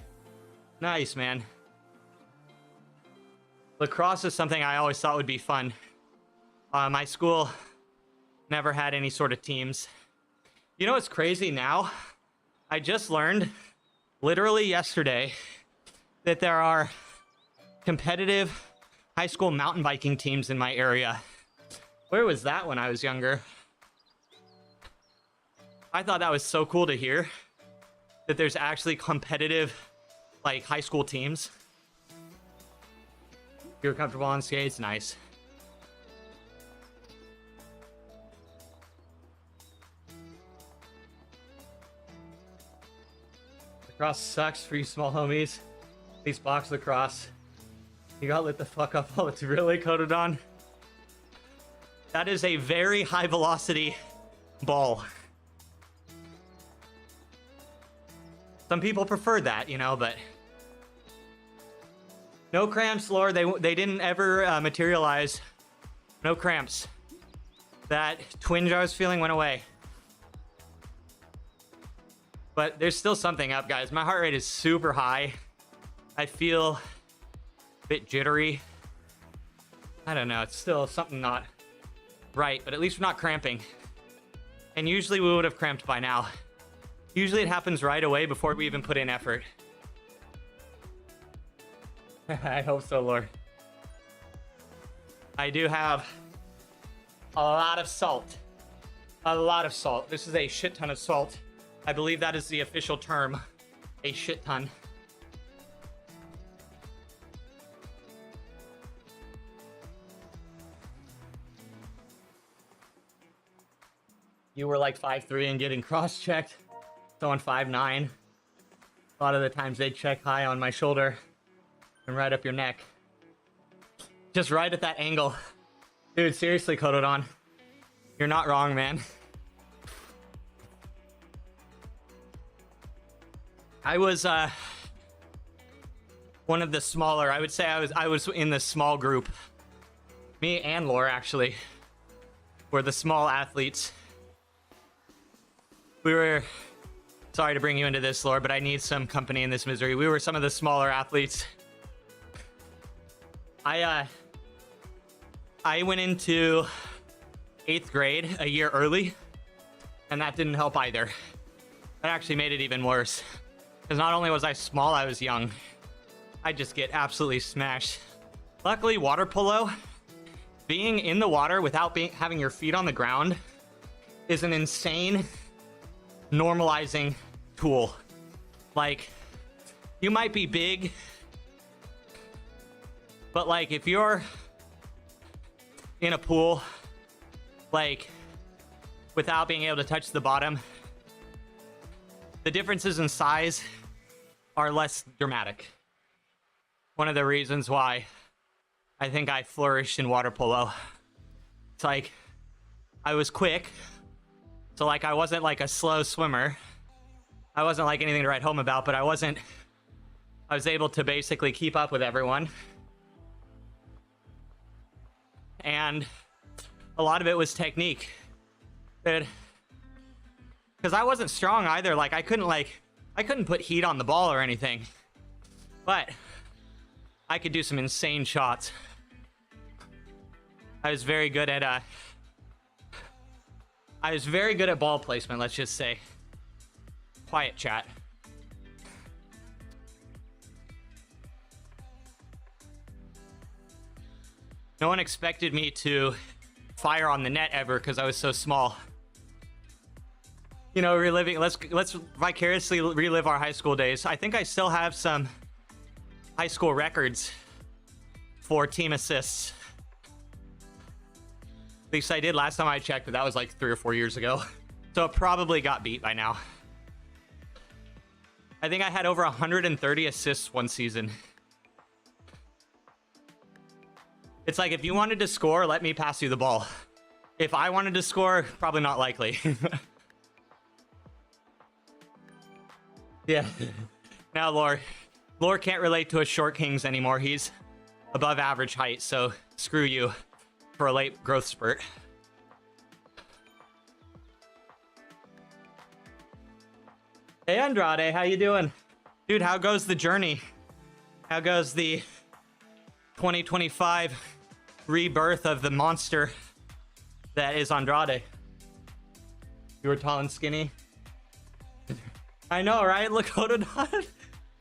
Nice, man. Lacrosse is something I always thought would be fun. My school never had any sort of teams. You know what's crazy now? I just learned, literally yesterday, that there are competitive high school mountain biking teams in my area. Where was that when I was younger? I thought that was so cool to hear, that there's actually competitive, like, high school teams. You're comfortable on skates? Nice. Lacrosse sucks for you small homies. At least box lacrosse. You got lit the fuck up while it's really coated on. That is a very high velocity ball. Some people prefer that, you know, but no cramps, Lord. They didn't ever materialize. No cramps. That twinge I was feeling went away. But there's still something up, guys. My heart rate is super high. I feel a bit jittery. I don't know. It's still something not right, but at least we're not cramping. And usually we would have cramped by now. Usually it happens right away before we even put in effort. I hope so, Lord. I do have a lot of salt. A lot of salt. This is a shit ton of salt. I believe that is the official term. A shit ton. You were like 5'3" and getting cross-checked. Someone 5'9". A lot of the times they check high on my shoulder and right up your neck. Just right at that angle. Dude, seriously, Kotodon. You're not wrong, man. I was one of the smaller, I would say I was in the small group. Me and Laura actually were the small athletes. We were, sorry to bring you into this, Laura, but I need some company in this misery. We were some of the smaller athletes. I went into 8th grade a year early, and that didn't help either. That actually made it even worse. Because not only was I small, I was young. I just get absolutely smashed. Luckily, water polo, being in the water without having your feet on the ground is an insane normalizing tool. Like, you might be big, but like if you're in a pool, like without being able to touch the bottom, the differences in size are less dramatic. One of the reasons why I think I flourished in water polo. It's like, I was quick. So like, I wasn't like a slow swimmer. I wasn't like anything to write home about, but I was able to basically keep up with everyone. And a lot of it was technique. Because I wasn't strong either. Like I couldn't put heat on the ball or anything, but I could do some insane shots. I was very good at ball placement, let's just say. Quiet, chat. No one expected me to fire on the net ever because I was so small. You know, let's vicariously relive our high school days. I think I still have some high school records for team assists. At least I did last time I checked, but that was like 3 or 4 years ago. So it probably got beat by now. I think I had over 130 assists one season. It's like, if you wanted to score, let me pass you the ball. If I wanted to score, probably not likely. Yeah. Now Lore can't relate to a short kings anymore. He's above average height, so screw you for a late growth spurt. Hey, Andrade, how you doing? Dude, how goes the journey? How goes the 2025 rebirth of the monster that is Andrade? You were tall and skinny. I know, right? Look, Hoodoo.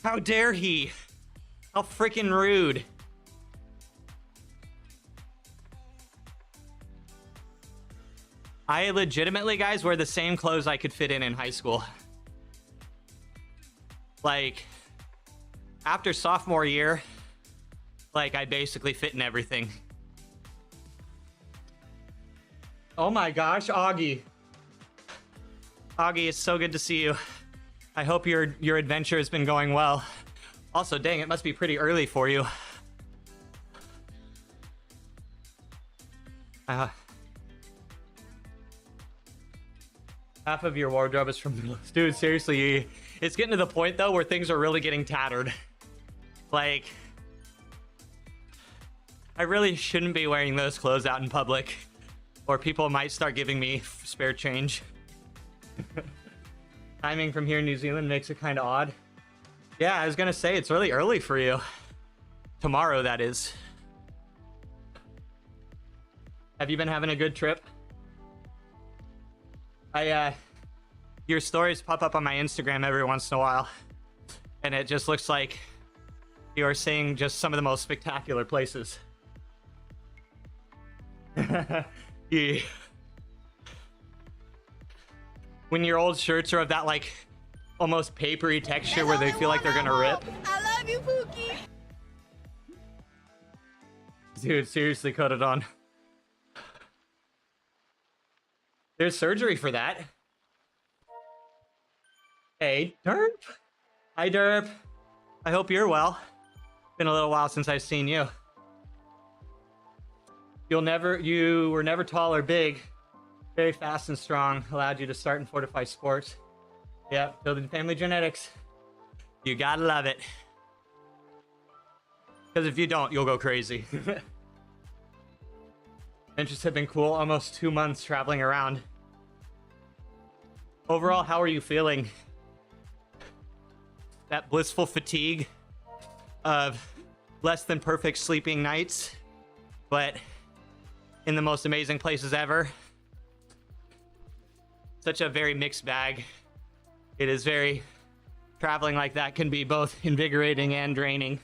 How dare he? How freaking rude. I legitimately, guys, wear the same clothes I could fit in high school. Like, after sophomore year, like, I basically fit in everything. Oh my gosh, Augie. Augie, it's so good to see you. I hope your adventure has been going well. Also, dang, it must be pretty early for you. Half of your wardrobe is from... Dude, seriously, it's getting to the point, though, where things are really getting tattered. Like, I really shouldn't be wearing those clothes out in public, or people might start giving me spare change. Timing from here in New Zealand makes it kind of odd. Yeah, I was gonna say, it's really early for you. Tomorrow, that is. Have you been having a good trip? Your stories pop up on my Instagram every once in a while, and it just looks like you're seeing just some of the most spectacular places. Yeah. When your old shirts are of that, like, almost papery texture where they feel like they're gonna rip. I love you, Pookie. Dude, seriously, cut it on. There's surgery for that. Hey, Derp. Hi, Derp. I hope you're well. Been a little while since I've seen you. You were never tall or big. Very fast and strong. Allowed you to start and fortify sports. Yep, building family genetics. You gotta love it. Because if you don't, you'll go crazy. Adventures have been cool. Almost 2 months traveling around. Overall, how are you feeling? That blissful fatigue of less than perfect sleeping nights, but in the most amazing places ever. Such a very mixed bag. It is very... Traveling like that can be both invigorating and draining.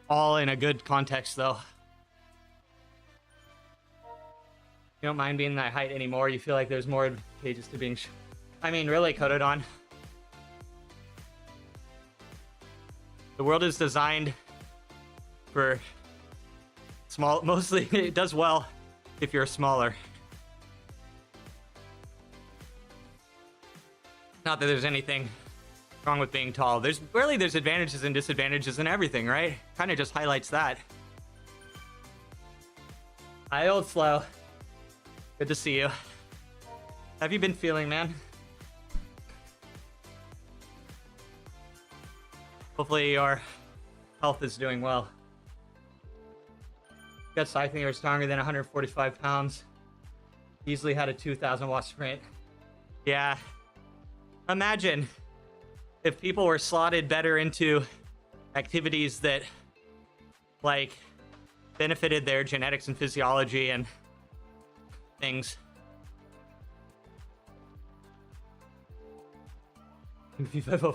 All in a good context, though. You don't mind being that height anymore. You feel like there's more advantages to being... I mean, really, Kododon. The world is designed for small... Mostly, it does well if you're smaller. Not that there's anything wrong with being tall. There's advantages and disadvantages in everything, right? Kind of just highlights that. Hi, Old Slow. Good to see you. How have you been feeling, man? Hopefully your health is doing well. Got cycling, you're stronger than 145 pounds. Easily had a 2,000 watt sprint. Yeah. Imagine if people were slotted better into activities that, like, benefited their genetics and physiology and things.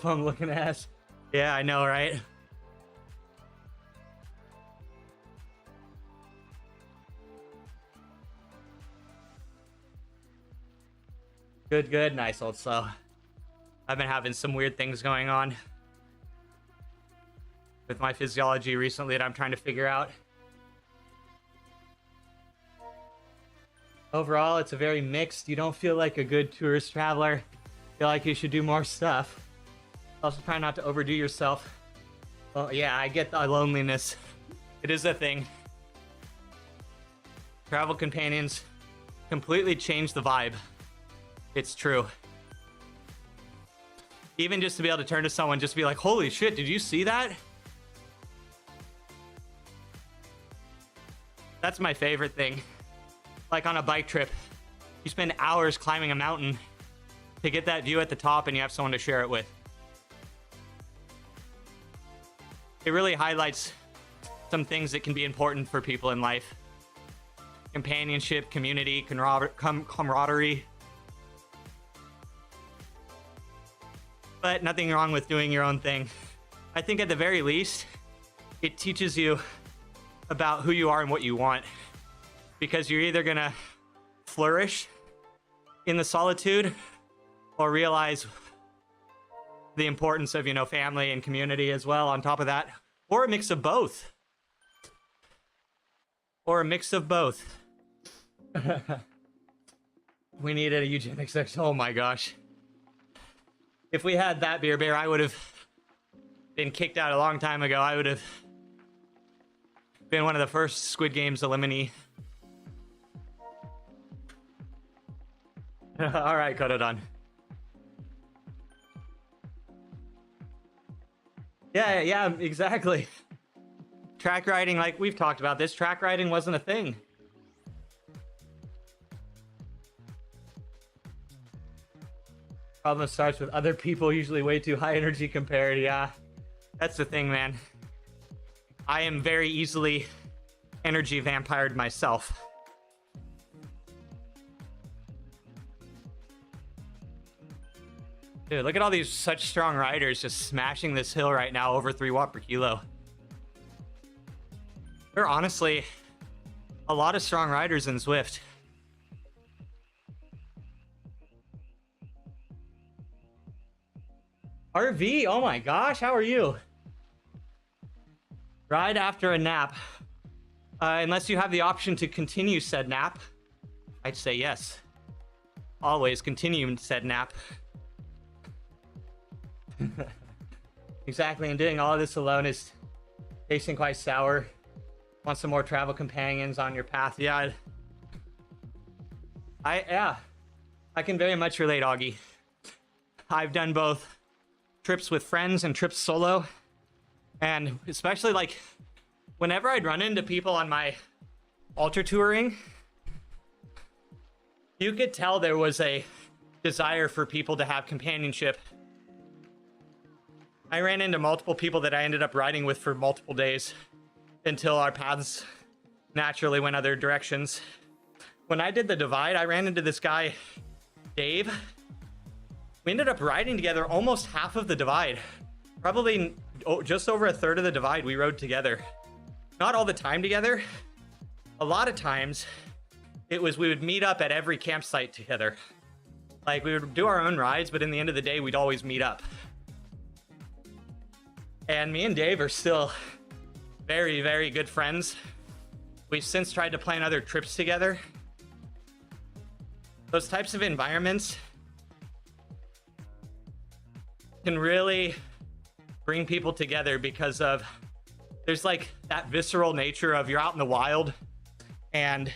I'm looking ass. Yeah, I know, right? Good, good. Nice, Old Slow. I've been having some weird things going on with my physiology recently that I'm trying to figure out. Overall, it's a very mixed. You don't feel like a good tourist traveler. Feel like you should do more stuff. Also, try not to overdo yourself. Well, yeah, I get the loneliness. It is a thing. Travel companions completely change the vibe. It's true. Even just to be able to turn to someone, just to be like, holy shit, did you see that? That's my favorite thing. Like on a bike trip, you spend hours climbing a mountain to get that view at the top and you have someone to share it with. It really highlights some things that can be important for people in life. Companionship, community, camaraderie. But nothing wrong with doing your own thing. I think at the very least, it teaches you about who you are and what you want. Because you're either gonna flourish in the solitude or realize the importance of, you know, family and community as well on top of that. Or a mix of both. Or a mix of both. We needed a eugenics section. Oh my gosh. If we had that beer bear, I would have been kicked out a long time ago. I would have been one of the first Squid Games eliminee. All right, Kododan. Yeah, exactly. Track riding, like we've talked about this, track riding wasn't a thing. Problem starts with other people, usually way too high energy compared. Yeah, that's the thing, man. I am very easily energy vampired myself. Dude, look at all these such strong riders just smashing this hill right now, over 3 watts per kilo. There are honestly a lot of strong riders in Zwift. RV, oh my gosh, how are you? Ride after a nap. Unless you have the option to continue said nap, I'd say yes. Always continue said nap. Exactly, and doing all of this alone is tasting quite sour. Want some more travel companions on your path? Yeah. I can very much relate, Augie. I've done both trips with friends and trips solo, and especially like whenever I'd run into people on my ultra touring, you could tell there was a desire for people to have companionship. I ran into multiple people that I ended up riding with for multiple days until our paths naturally went other directions. When I did the divide, I ran into this guy, Dave. We ended up riding together almost half of the divide. Probably just over a third of the divide we rode together. Not all the time together. A lot of times, it was we would meet up at every campsite together. Like, we would do our own rides, but in the end of the day, we'd always meet up. And me and Dave are still very, very good friends. We've since tried to plan other trips together. Those types of environments can really bring people together because of there's like that visceral nature of you're out in the wild and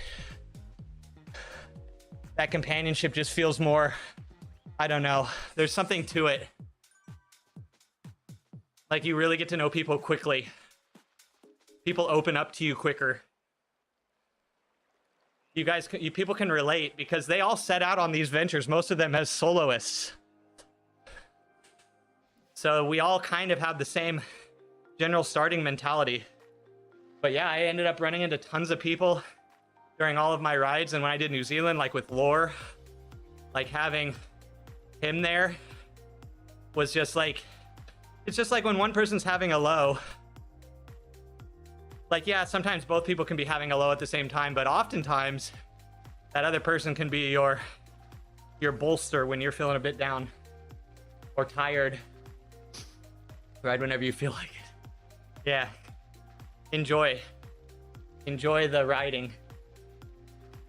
that companionship just feels more, I don't know, there's something to it. Like you really get to know people quickly. People open up to you quicker. You people can relate because they all set out on these ventures, most of them as soloists. So we all kind of have the same general starting mentality. But yeah, I ended up running into tons of people during all of my rides. And when I did New Zealand, like with Lore, like having him there was just like, it's just like when one person's having a low, like, yeah, sometimes both people can be having a low at the same time, but oftentimes that other person can be your bolster when you're feeling a bit down or tired. Ride whenever you feel like it. Yeah. Enjoy the riding.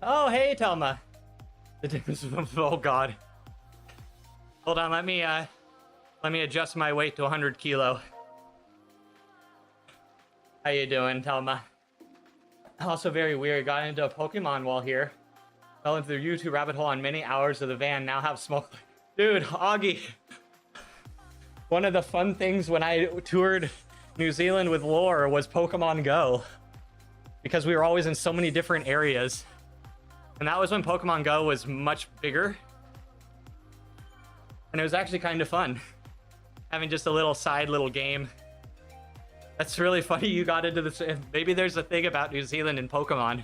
Oh, hey, Telma. The difference of, oh God. Hold on, let me adjust my weight to 100 kilo. How you doing, Telma? Also very weird, got into a Pokemon while here. Fell into the YouTube rabbit hole on many hours of the van, now have smoke. Dude, Augie. One of the fun things when I toured New Zealand with Lore was Pokemon Go. Because we were always in so many different areas. And that was when Pokemon Go was much bigger. And it was actually kind of fun. Having just a little game. That's really funny you got into this. Maybe there's a thing about New Zealand and Pokemon.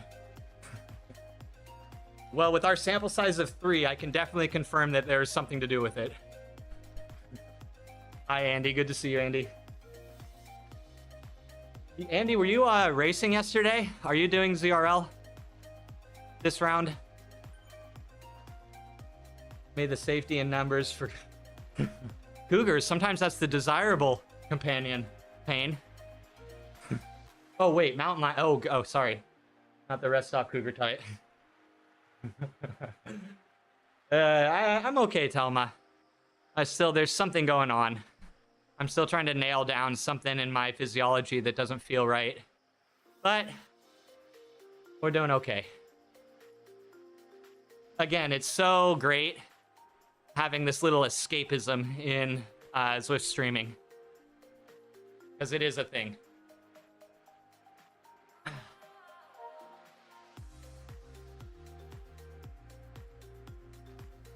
Well, with our sample size of 3, I can definitely confirm that there's something to do with it. Hi, Andy. Good to see you, Andy. Andy, were you racing yesterday? Are you doing ZRL this round? May the safety in numbers for cougars. Sometimes that's the desirable companion. Pain. Oh, wait. Mountain lion. Oh, sorry. Not the rest stop cougar type. I'm okay, Telma. There's something going on. I'm still trying to nail down something in my physiology that doesn't feel right. But we're doing okay. Again, it's so great having this little escapism in Zwift streaming. Because it is a thing.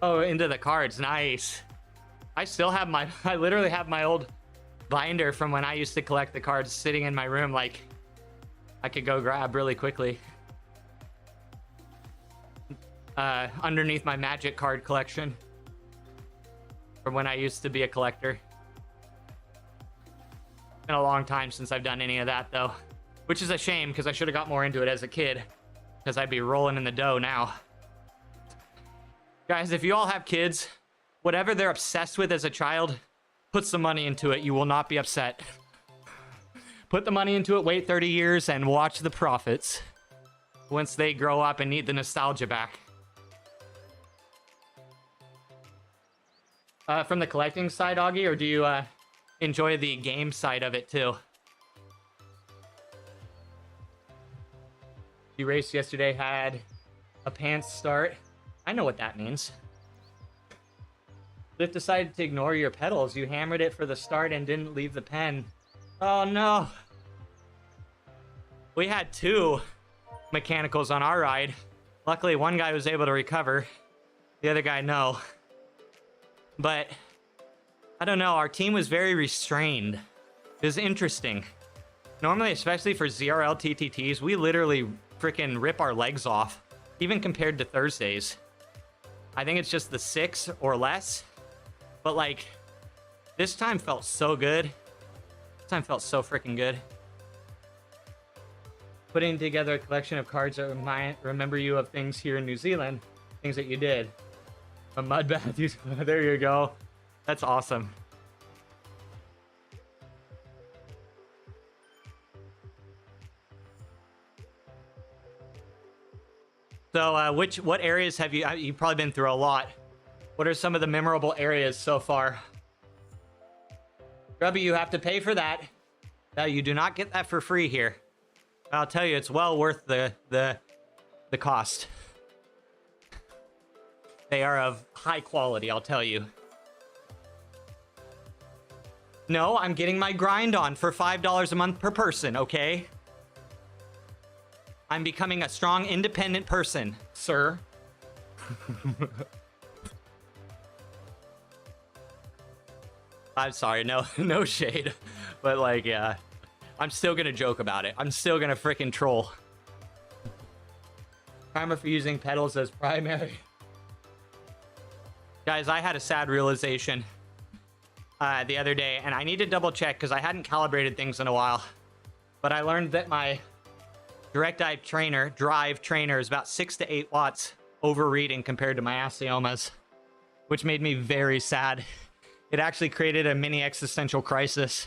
Oh, into the cards. Nice. I literally have my old binder from when I used to collect the cards sitting in my room, like I could go grab really quickly. Underneath my Magic card collection from when I used to be a collector. Been a long time since I've done any of that, though, which is a shame because I should have got more into it as a kid, because I'd be rolling in the dough now. Guys, if you all have kids, whatever they're obsessed with as a child, put some money into it. You will not be upset. Put the money into it, wait 30 years, and watch the profits once they grow up and need the nostalgia back. From the collecting side, Augie, or do you enjoy the game side of it too? You raced yesterday, had a pants start. I know what that means. Zwift decided to ignore your pedals. You hammered it for the start and didn't leave the pen. Oh no. We had 2 mechanicals on our ride. Luckily, one guy was able to recover. The other guy, no. But I don't know. Our team was very restrained. It was interesting. Normally, especially for ZRL TTTs, we literally freaking rip our legs off, even compared to Thursdays. I think it's just the 6 or less. But like, this time felt so good. This time felt so freaking good. Putting together a collection of cards that remember you of things here in New Zealand, things that you did. A mud bath. There you go. That's awesome. So, what areas have you've probably been through a lot. What are some of the memorable areas so far? Grubby, you have to pay for that. Now, you do not get that for free here. I'll tell you, it's well worth the cost. They are of high quality, I'll tell you. No, I'm getting my grind on for $5 a month per person, okay? I'm becoming a strong, independent person, sir. I'm sorry, no shade. But like, yeah, I'm still gonna joke about it. I'm still gonna frickin' troll. Karma for using pedals as primary. Guys, I had a sad realization the other day, and I need to double check because I hadn't calibrated things in a while. But I learned that my direct drive trainer is about 6 to 8 watts overreading compared to my Asiomas, which made me very sad. It actually created a mini existential crisis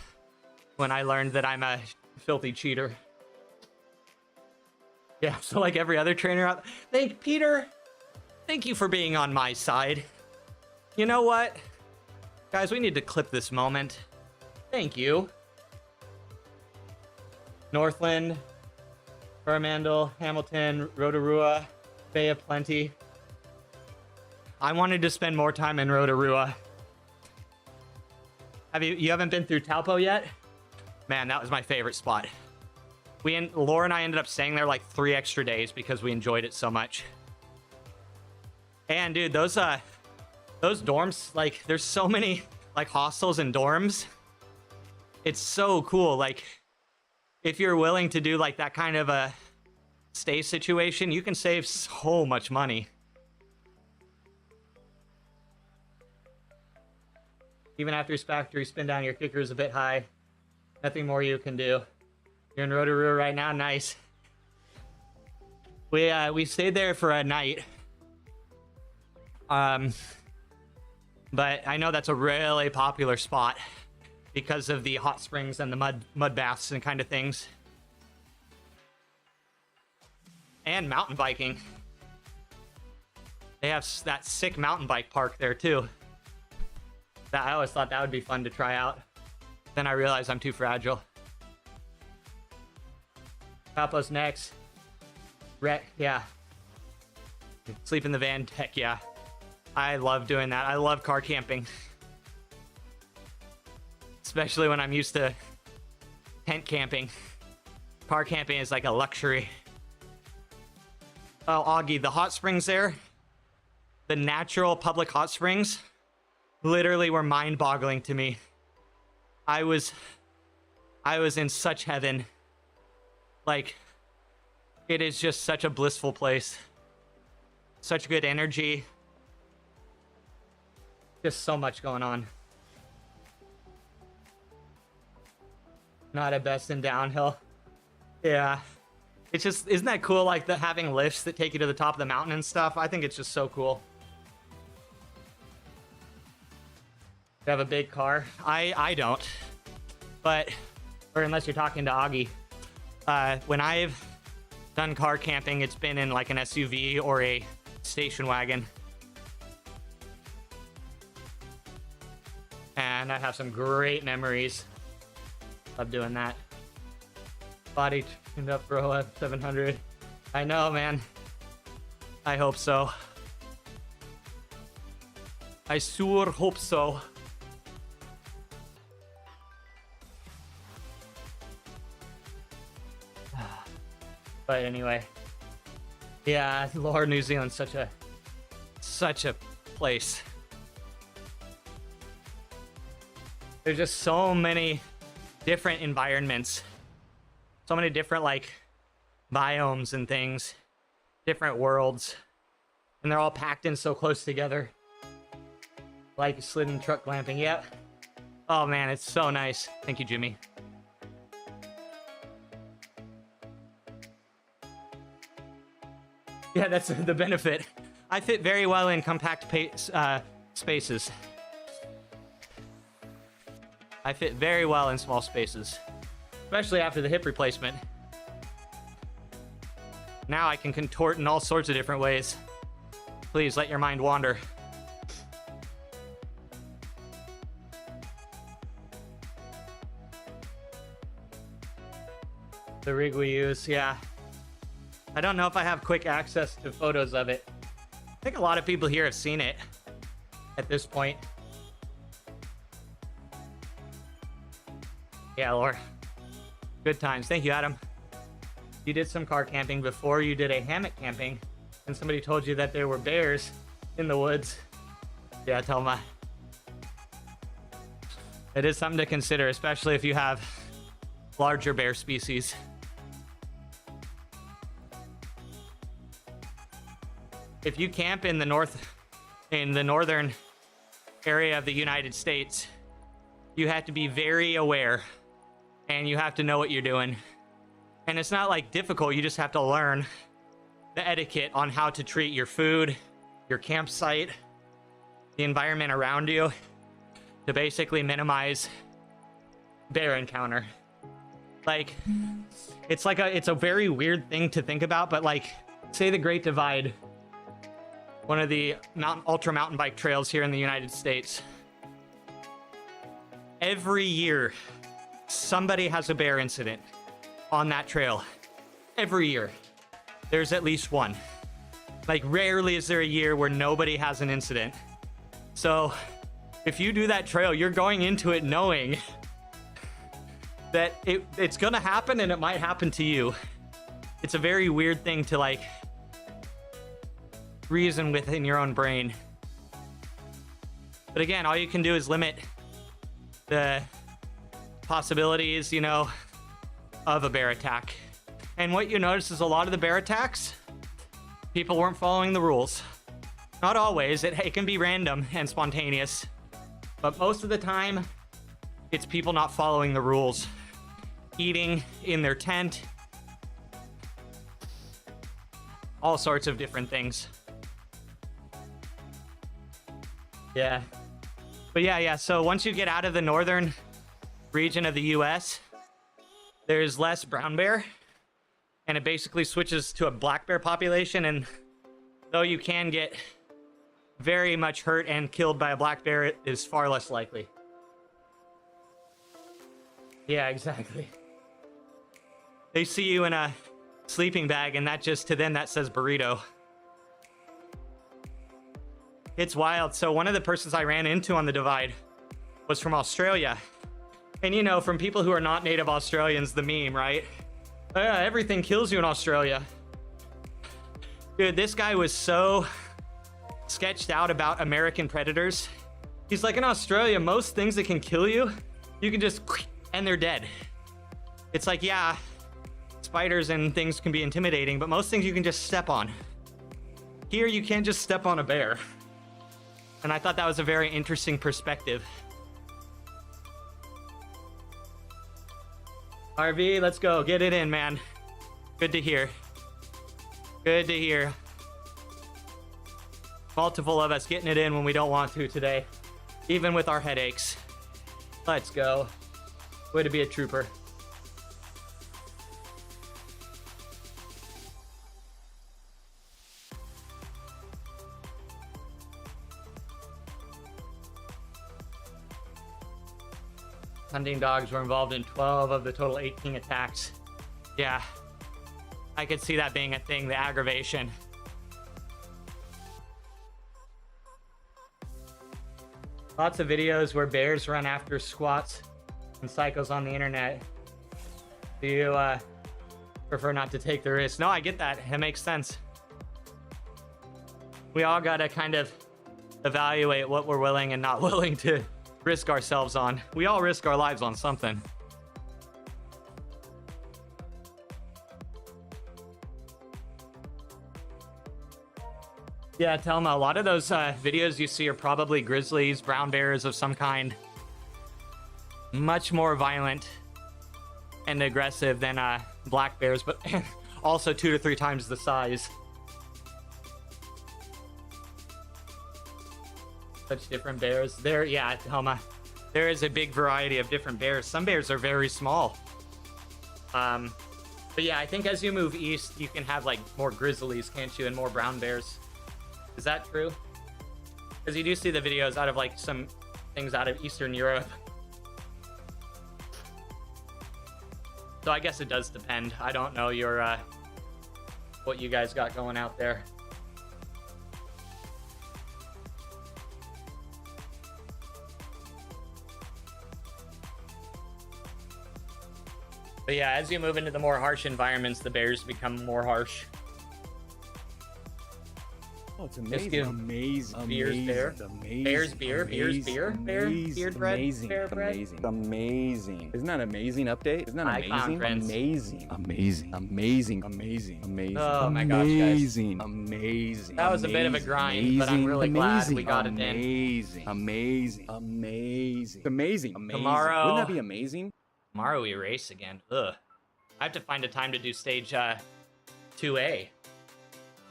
when I learned that I'm a filthy cheater. Yeah, so like every other trainer out, Peter, thank you for being on my side. You know what? Guys, we need to clip this moment. Thank you. Northland, Coromandel, Hamilton, Rotorua, Bay of Plenty. I wanted to spend more time in Rotorua. You haven't been through Taupo yet? Man, that was my favorite spot. Laura and I ended up staying there like 3 extra days because we enjoyed it so much. And dude, those Those dorms, like, there's so many like hostels and dorms. It's so cool. Like, if you're willing to do like that kind of a stay situation, you can save so much money. Even after factory spin down, your kicker is a bit high. Nothing more you can do. You're in Rotorua right now. Nice. We stayed there for a night. But I know that's a really popular spot because of the hot springs and the mud baths and kind of things. And mountain biking. They have that sick mountain bike park there too. That I always thought that would be fun to try out. Then I realized I'm too fragile. Papa's next. Yeah. Sleep in the van, heck yeah. I love doing that. I love car camping. Especially when I'm used to tent camping. Car camping is like a luxury. Oh, Augie, the hot springs there, the natural public hot springs, literally were mind-boggling to me. I was in such heaven. Like, it is just such a blissful place. Such good energy. Just so much going on. Not at best in downhill. Yeah. It's just, isn't that cool? Like having lifts that take you to the top of the mountain and stuff. I think it's just so cool. You have a big car? I don't. But, or unless you're talking to Augie. When I've done car camping, it's been in like an SUV or a station wagon. And I have some great memories of doing that. Body tuned up for a 700. I know, man. I hope so. I sure hope so. But anyway, yeah, Lower New Zealand's such a place. There's just so many different environments, so many different like biomes and things, different worlds, and they're all packed in so close together. Like slid and truck glamping. Yep. Oh man, it's so nice. Thank you, Jimmy. Yeah, that's the benefit. I fit very well in compact spaces. I fit very well in small spaces, especially after the hip replacement. Now I can contort in all sorts of different ways. Please let your mind wander. The rig we use, yeah. I don't know if I have quick access to photos of it. I think a lot of people here have seen it at this point. Yeah, Laura. Good times. Thank you, Adam. You did some car camping before you did a hammock camping, and somebody told you that there were bears in the woods. Yeah, Telma. It is something to consider, especially if you have larger bear species. If you camp in the northern area of the United States, you have to be very aware and you have to know what you're doing. And it's not like difficult, you just have to learn the etiquette on how to treat your food, your campsite, the environment around you to basically minimize bear encounter. Like, it's a very weird thing to think about, but like, say the Great Divide, one of the ultra mountain bike trails here in the United States. Every year, somebody has a bear incident on that trail. Every year, there's at least one. Like, rarely is there a year where nobody has an incident. So, if you do that trail, you're going into it knowing that it's gonna happen and it might happen to you. It's a very weird thing to like reason within your own brain. But again, all you can do is limit the possibilities, you know, of a bear attack. And what you notice is a lot of the bear attacks, people weren't following the rules. Not always, it can be random and spontaneous, but most of the time, it's people not following the rules. Eating in their tent, all sorts of different things. Yeah. But yeah, so once you get out of the northern region of the US, there's less brown bear, and it basically switches to a black bear population, and though you can get very much hurt and killed by a black bear, it is far less likely. Yeah, exactly. They see you in a sleeping bag, and that just, to them, that says burrito. It's wild. So one of the persons I ran into on the divide was from Australia. And you know, from people who are not native Australians, the meme, right? Everything kills you in Australia. Dude, this guy was so sketched out about American predators. He's like, in Australia, most things that can kill you, you can just, and they're dead. It's like, yeah, spiders and things can be intimidating, but most things you can just step on. Here, you can't just step on a bear. And I thought that was a very interesting perspective. RV, let's go. Get it in, man. Good to hear. Good to hear. Multiple of us getting it in when we don't want to today, even with our headaches. Let's go. Way to be a trooper. Hunting dogs were involved in 12 of the total 18 attacks. Yeah, I could see that being a thing, the aggravation. Lots of videos where bears run after squats and cycles on the internet. Do you prefer not to take the risk? No, I get that. It makes sense. We all gotta kind of evaluate what we're willing and not willing to risk ourselves on. We all risk our lives on something. Yeah, Telma, a lot of those videos you see are probably grizzlies, brown bears of some kind. Much more violent and aggressive than black bears, but also 2 to 3 times the size. Such different bears. There, yeah, Telma, there is a big variety of different bears. Some bears are very small. But yeah, I think as you move east, you can have like more grizzlies, can't you, and more brown bears. Is that true? Because you do see the videos out of like some things out of Eastern Europe. So I guess it does depend. I don't know your what you guys got going out there. But yeah, as you move into the more harsh environments, the bears become more harsh. Oh, it's amazing. Amazing. Beers, bear. Amazing. Bears, beer. Beers, beer. Bear. Beard bread. Amazing. Bear bread. Amazing. Amazing. Isn't that an amazing update? Isn't that amazing? Amazing. Amazing. Amazing. Amazing. Amazing. Oh my gosh, guys. Amazing. Amazing. That was a bit of a grind, but I'm really glad we got it in. Amazing. Amazing. Amazing. Amazing. Amazing. Tomorrow. Wouldn't that be amazing? Tomorrow we race again. Ugh. I have to find a time to do stage 2A.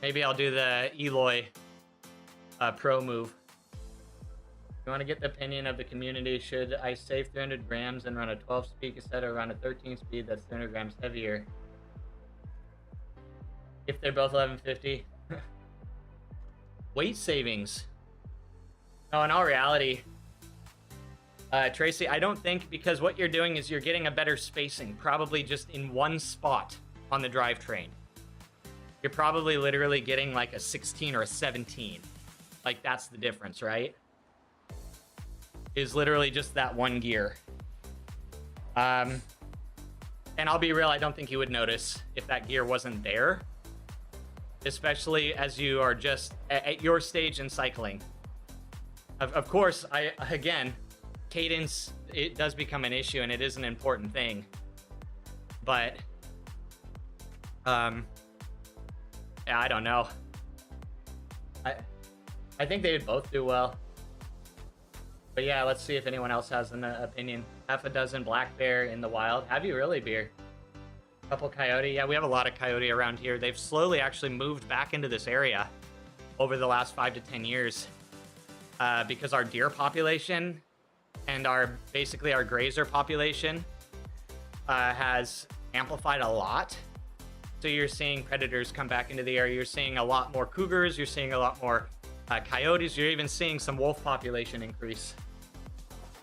Maybe I'll do the Eloy pro move. You want to get the opinion of the community? Should I save 300 grams and run a 12 speed instead of run a 13 speed that's 300 grams heavier? If they're both 1150. Weight savings. No, in all reality, Tracy, I don't think, because what you're doing is you're getting a better spacing, probably just in one spot on the drivetrain. You're probably literally getting like a 16 or a 17. Like that's the difference, right? Is literally just that one gear. And I'll be real, I don't think you would notice if that gear wasn't there, especially as you are just at your stage in cycling. Of course, again, cadence, it does become an issue, and it is an important thing. But, yeah, I don't know. I think they would both do well. But yeah, let's see if anyone else has an opinion. Half a dozen black bear in the wild. Have you really, Beer? Couple coyote. Yeah, we have a lot of coyote around here. They've slowly actually moved back into this area over the last 5 to 10 years because our deer population and basically our grazer population has amplified a lot. So you're seeing predators come back into the area. You're seeing a lot more cougars. You're seeing a lot more coyotes. You're even seeing some wolf population increase.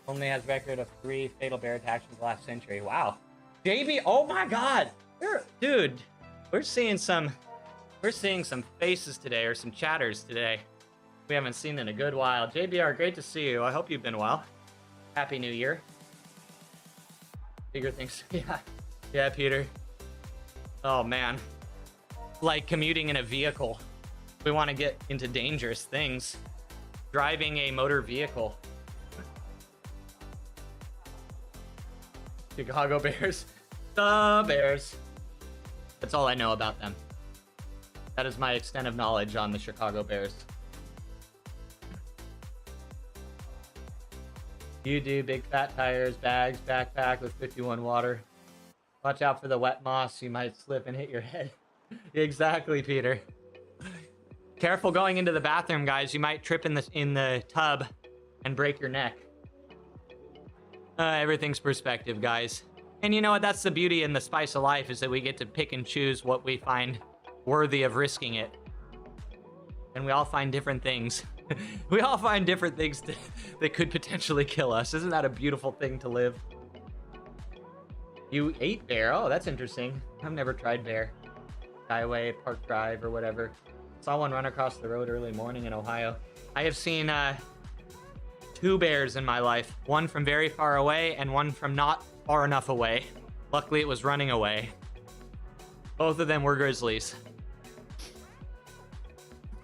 Only has record of 3 fatal bear attacks in the last century. Wow. JB, oh my God. Dude, we're seeing some faces today, or some chatters today we haven't seen in a good while. JBR, great to see you. I hope you've been well. Happy New Year. Bigger things. Yeah, Peter. Oh man. Like commuting in a vehicle. We want to get into dangerous things. Driving a motor vehicle. Chicago Bears. The Bears. That's all I know about them. That is my extent of knowledge on the Chicago Bears. You do big fat tires, bags, backpack with 51 water. Watch out for the wet moss. You might slip and hit your head. Exactly, Peter. Careful going into the bathroom, guys. You might trip in the tub and break your neck. Everything's perspective, guys. And you know what? That's the beauty and the spice of life, is that we get to pick and choose what we find worthy of risking it. And we all find different things. We all find different things that could potentially kill us. Isn't that a beautiful thing to live? You ate bear? Oh, that's interesting. I've never tried bear. Skyway, Park Drive, or whatever. Saw one run across the road early morning in Ohio. I have seen 2 bears in my life. One from very far away and one from not far enough away. Luckily, it was running away. Both of them were grizzlies.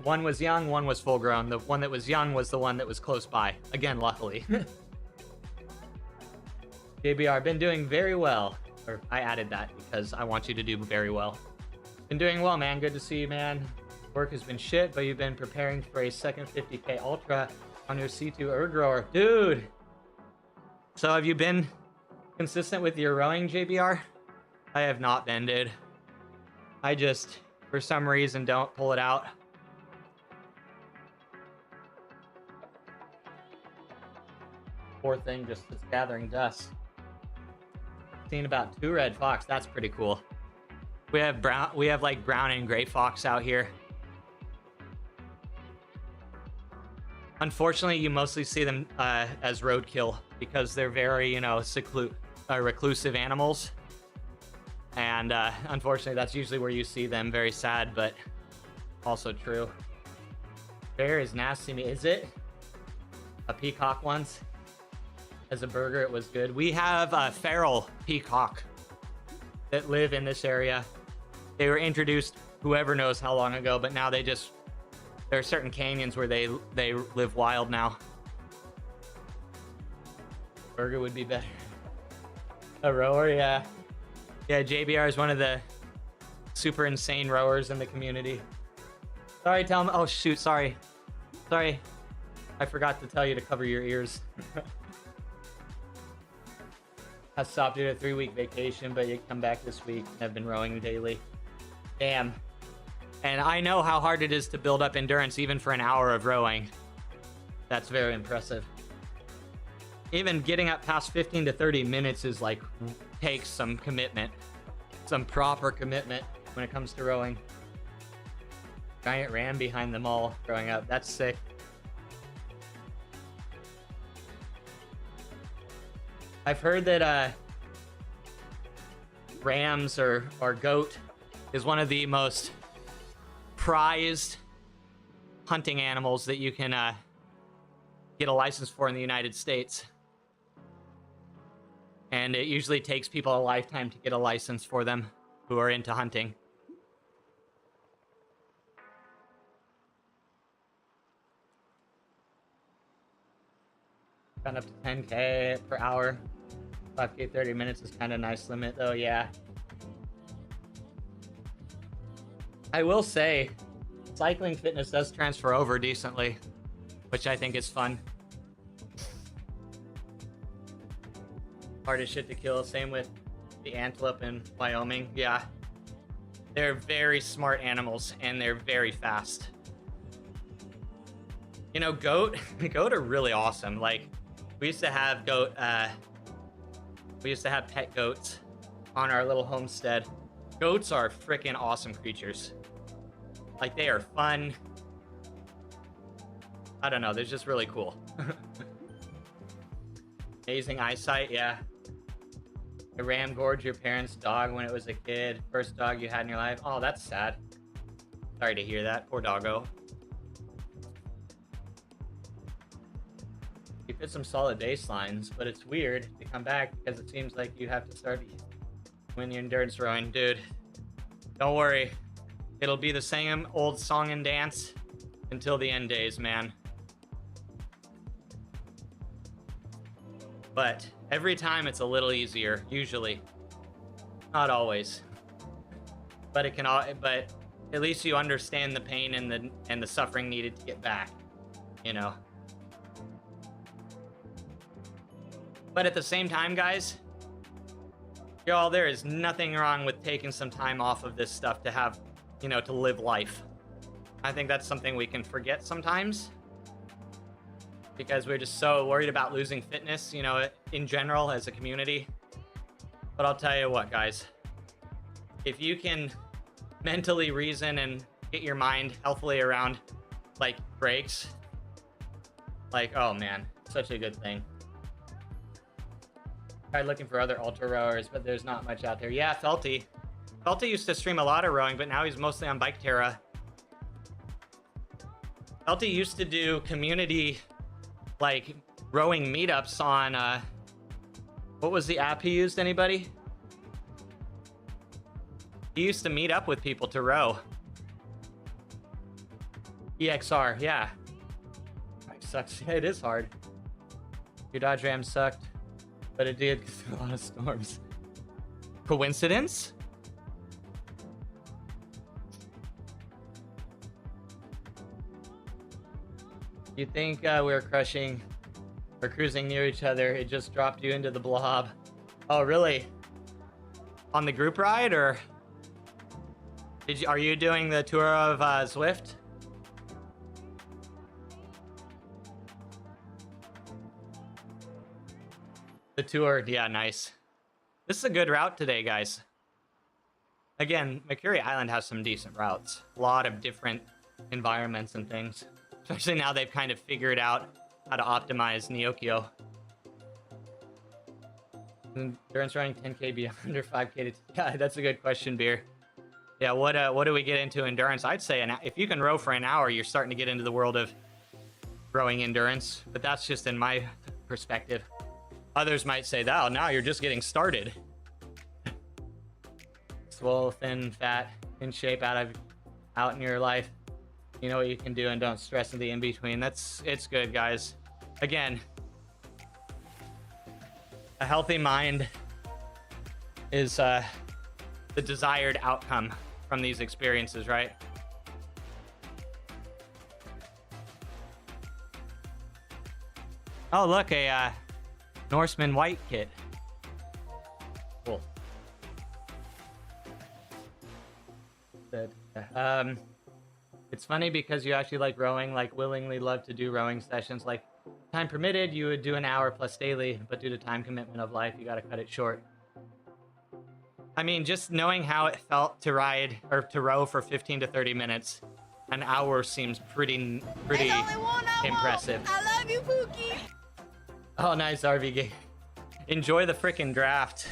One was young, one was full grown. The one that was young was the one that was close by. Again, luckily. JBR, been doing very well. Or I added that because I want you to do very well. Been doing well, man. Good to see you, man. Work has been shit, but you've been preparing for a second 50K Ultra on your C2 Herb Grower. Dude! So have you been consistent with your rowing, JBR? I have not been, dude. I just, for some reason, don't pull it out. Poor thing, just it's gathering dust. Seen about 2 red fox. That's pretty cool. We have like brown and gray fox out here. Unfortunately, you mostly see them as roadkill because they're very, you know, reclusive animals. And unfortunately, that's usually where you see them. Very sad, but also true. Bear is nasty meat. Is it? A peacock once? As a burger, it was good. We have a feral peacock that live in this area. They were introduced whoever knows how long ago, but now there are certain canyons where they live wild now. Burger would be better. A rower, yeah. Yeah, JBR is one of the super insane rowers in the community. Sorry, tell him. Oh, shoot, sorry. Sorry. I forgot to tell you to cover your ears. I stopped at a 3-week vacation, but you come back this week and I've been rowing daily. Damn. And I know how hard it is to build up endurance even for an hour of rowing. That's very impressive. Even getting up past 15 to 30 minutes is like, takes some commitment. Some proper commitment when it comes to rowing. Giant ram behind them all growing up. That's sick. I've heard that rams or goat is one of the most prized hunting animals that you can get a license for in the United States. And it usually takes people a lifetime to get a license for them who are into hunting. Gone up to 10K per hour. 5K 30 minutes is kind of nice limit though, yeah. I will say, cycling fitness does transfer over decently, which I think is fun. Hard as shit to kill, same with the antelope in Wyoming, yeah. They're very smart animals and they're very fast. You know, goat are really awesome. Like, we used to have pet goats on our little homestead. Goats are freaking awesome creatures. Like, they are fun. I don't know, they're just really cool. Amazing eyesight, yeah. A ram gorged your parents' dog when it was a kid. First dog you had in your life. Oh, that's sad. Sorry to hear that. Poor doggo. You fit some solid baselines, but it's weird to come back because it seems like you have to start when you're endurance rowing. Dude, don't worry. It'll be the same old song and dance until the end days, man. But every time it's a little easier, usually. Not always. But it can but at least you understand the pain and the suffering needed to get back, you know. But at the same time, guys, y'all, there is nothing wrong with taking some time off of this stuff to have, you know, to live life. I think that's something we can forget sometimes because we're just so worried about losing fitness, you know, in general as a community. But I'll tell you what, guys, if you can mentally reason and get your mind healthily around like breaks, like, oh man, such a good thing. Tried looking for other ultra rowers, but there's not much out there. Yeah, Felty used to stream a lot of rowing, but now he's mostly on Bike Terra. Felty used to do community like rowing meetups on what was the app he used? Anybody? He used to meet up with people to row. EXR, yeah. It sucks. Yeah, it is hard. Your Dodge Ram sucked, but it did through a lot of storms. Coincidence? You think we're crushing or cruising near each other? It just dropped you into the blob. Oh, really? On the group ride, or are you doing the tour of Zwift? The tour, yeah, nice. This is a good route today, guys. Again, Mercury Island has some decent routes. A lot of different environments and things. Especially now they've kind of figured out how to optimize Neokyo. Endurance running 10K beyond under 5K to... Yeah, that's a good question, Beer. Yeah, what do we get into endurance? I'd say if you can row for an hour, you're starting to get into the world of rowing endurance. But that's just in my perspective. Others might say, oh, now you're just getting started. Swole, thin, fat, in shape, out in your life. You know what you can do and don't stress in the in-between. It's good, guys. Again, a healthy mind is the desired outcome from these experiences, right? Oh, look, a Norseman white kit. Cool. It's funny because you actually like rowing, like willingly love to do rowing sessions. Like, time permitted, you would do an hour plus daily, but due to time commitment of life, you got to cut it short. I mean, just knowing how it felt to ride or to row for 15 to 30 minutes, an hour seems pretty impressive. I love you, Pookie. Oh, nice, RV. Enjoy the frickin' draft.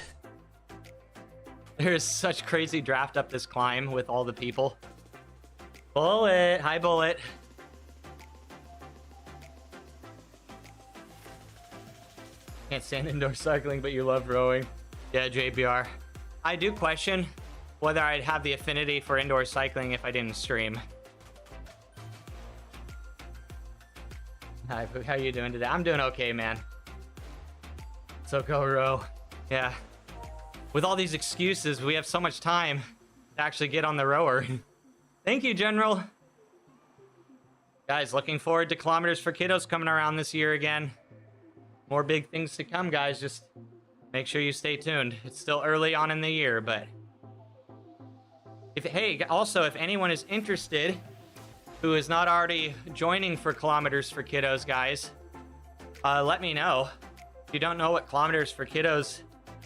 There's such crazy draft up this climb with all the people. Bullet, hi Bullet. Can't stand indoor cycling, but you love rowing. Yeah, JBR. I do question whether I'd have the affinity for indoor cycling if I didn't stream. Hi, how you doing today? I'm doing okay, man. So go row. Yeah. With all these excuses, we have so much time to actually get on the rower. Thank you, General. Guys, looking forward to Kilometers for Kiddos coming around this year again. More big things to come, guys. Just make sure you stay tuned. It's still early on in the year, but... Hey, also, if anyone is interested who is not already joining for Kilometers for Kiddos, guys, let me know. If you don't know what Kilometers for Kiddos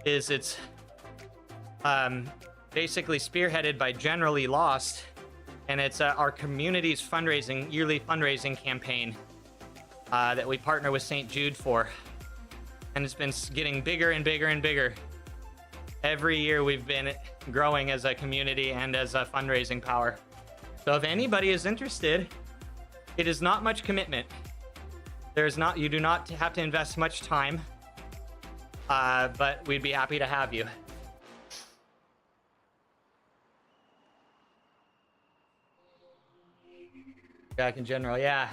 is, it's basically spearheaded by Generally Lost, and it's our community's yearly fundraising campaign that we partner with St. Jude for. And it's been getting bigger and bigger and bigger. Every year we've been growing as a community and as a fundraising power. So if anybody is interested, it is not much commitment. You do not have to invest much time, but we'd be happy to have you. Back in general, yeah.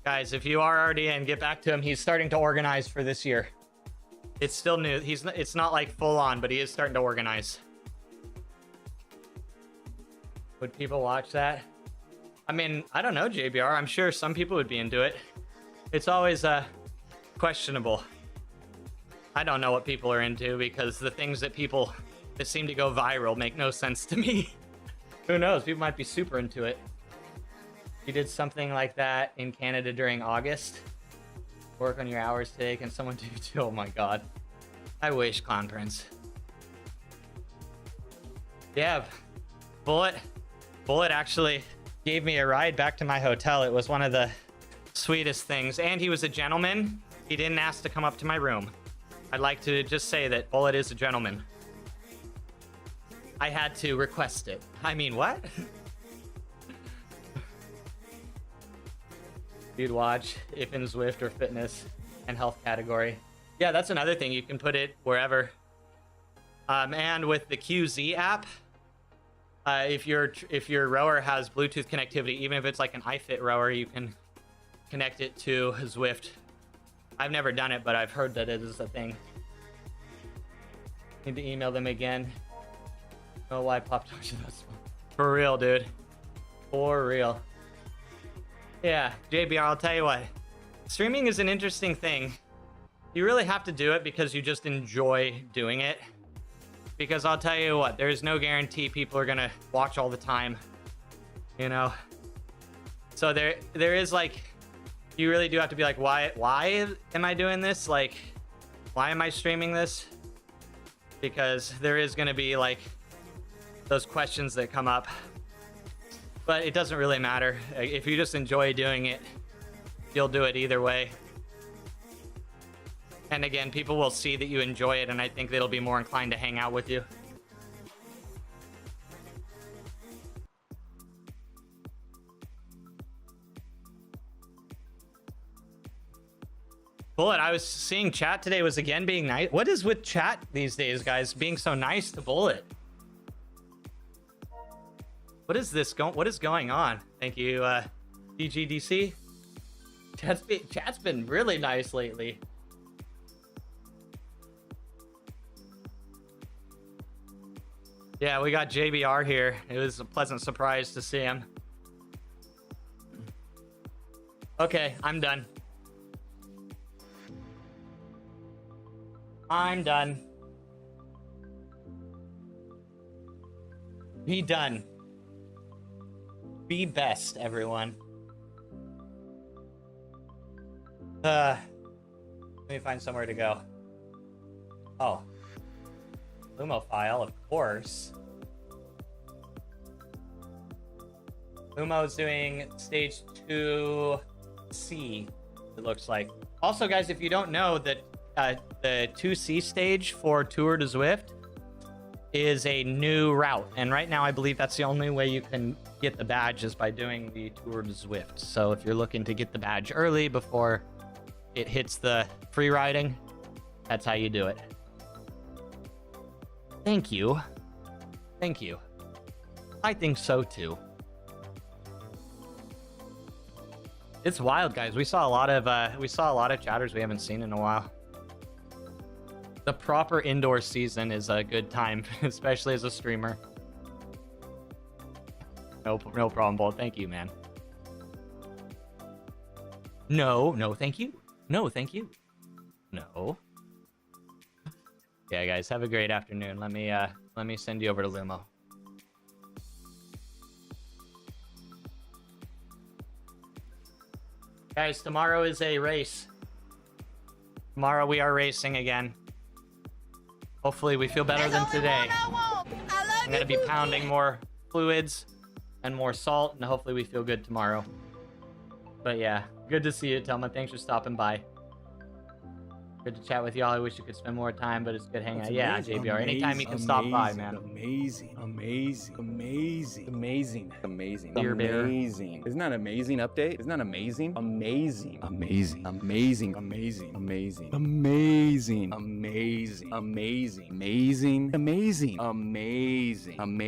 Guys, if you are already in, get back to him. He's starting to organize for this year. It's still new. It's not like full on, but he is starting to organize. Would people watch that? I mean, I don't know, JBR. I'm sure some people would be into it. It's always questionable. I don't know what people are into because the things that seem to go viral make no sense to me. Who knows? People might be super into it. You did something like that in Canada during August. Work on your hours today. Can someone do too? Oh my god. I wish, Clown Prince. Yeah. Bullet actually gave me a ride back to my hotel. It was one of the sweetest things. And he was a gentleman. He didn't ask to come up to my room. I'd like to just say that Bullet is a gentleman. I had to request it. I mean, what? You'd watch if in Zwift or fitness and health category. Yeah, that's another thing. You can put it wherever. And with the QZ app, if your rower has Bluetooth connectivity, even if it's like an iFit rower, you can connect it to Zwift. I've never done it, but I've heard that it is a thing. Need to email them again. Oh, why popped for real, dude. For real. Yeah, JBR, I'll tell you what. Streaming is an interesting thing. You really have to do it because you just enjoy doing it. Because I'll tell you what, there's no guarantee people are gonna watch all the time. You know? So there is like, you really do have to be like, why am I doing this? Like, why am I streaming this? Because there is gonna be like those questions that come up. But it doesn't really matter. If you just enjoy doing it, you'll do it either way. And again, people will see that you enjoy it, and I think they'll be more inclined to hang out with you. Bullet, I was seeing chat today was again being nice. What is with chat these days, guys? Being so nice to Bullet. What is this what is going on? Thank you, DGDC. Chat's been really nice lately. Yeah, we got JBR here. It was a pleasant surprise to see him. Okay, I'm done. I'm done. Be done. Be best, everyone. Let me find somewhere to go. Oh. Lumo file, of course. Lumo's doing stage 2C, it looks like. Also, guys, if you don't know, that the 2C stage for Tour de Zwift is a new route. And right now, I believe that's the only way you can get the badge is by doing the Tour de Zwift. So if you're looking to get the badge early before it hits the free riding, that's how you do it. Thank you. Thank you. I think so too. It's wild, guys. We saw a lot of chatters we haven't seen in a while. The proper indoor season is a good time, especially as a streamer. No problem, Bolt. Thank you, man. No, thank you. No, thank you. No. Yeah, guys, have a great afternoon. Let me send you over to Lumo. Guys, tomorrow is a race. Tomorrow we are racing again. Hopefully we feel better than today. I'm gonna be pounding more fluids and more salt, and hopefully we feel good tomorrow. But yeah, good to see you, Telma. Thanks for stopping by. Good to chat with y'all. I wish you could spend more time, but it's good hanging out. Yeah, JBR. Anytime you can stop by, man. Amazing. Beer bear. Amazing. Isn't that an amazing update? Isn't that amazing? Amazing.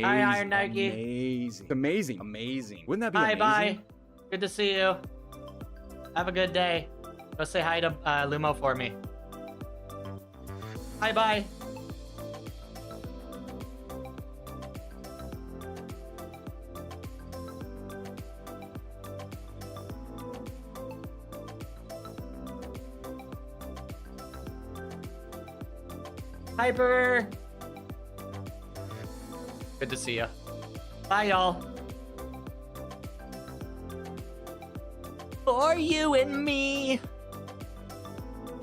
Hi, Iron Nike. Amazing. Wouldn't that be amazing? Bye. Good to see you. Have a good day. Go say hi to Lumo for me. Bye. Hyper. Good to see ya. Bye, y'all. For you and me.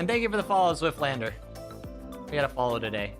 And thank you for the follow, Zwiflander. We gotta follow today.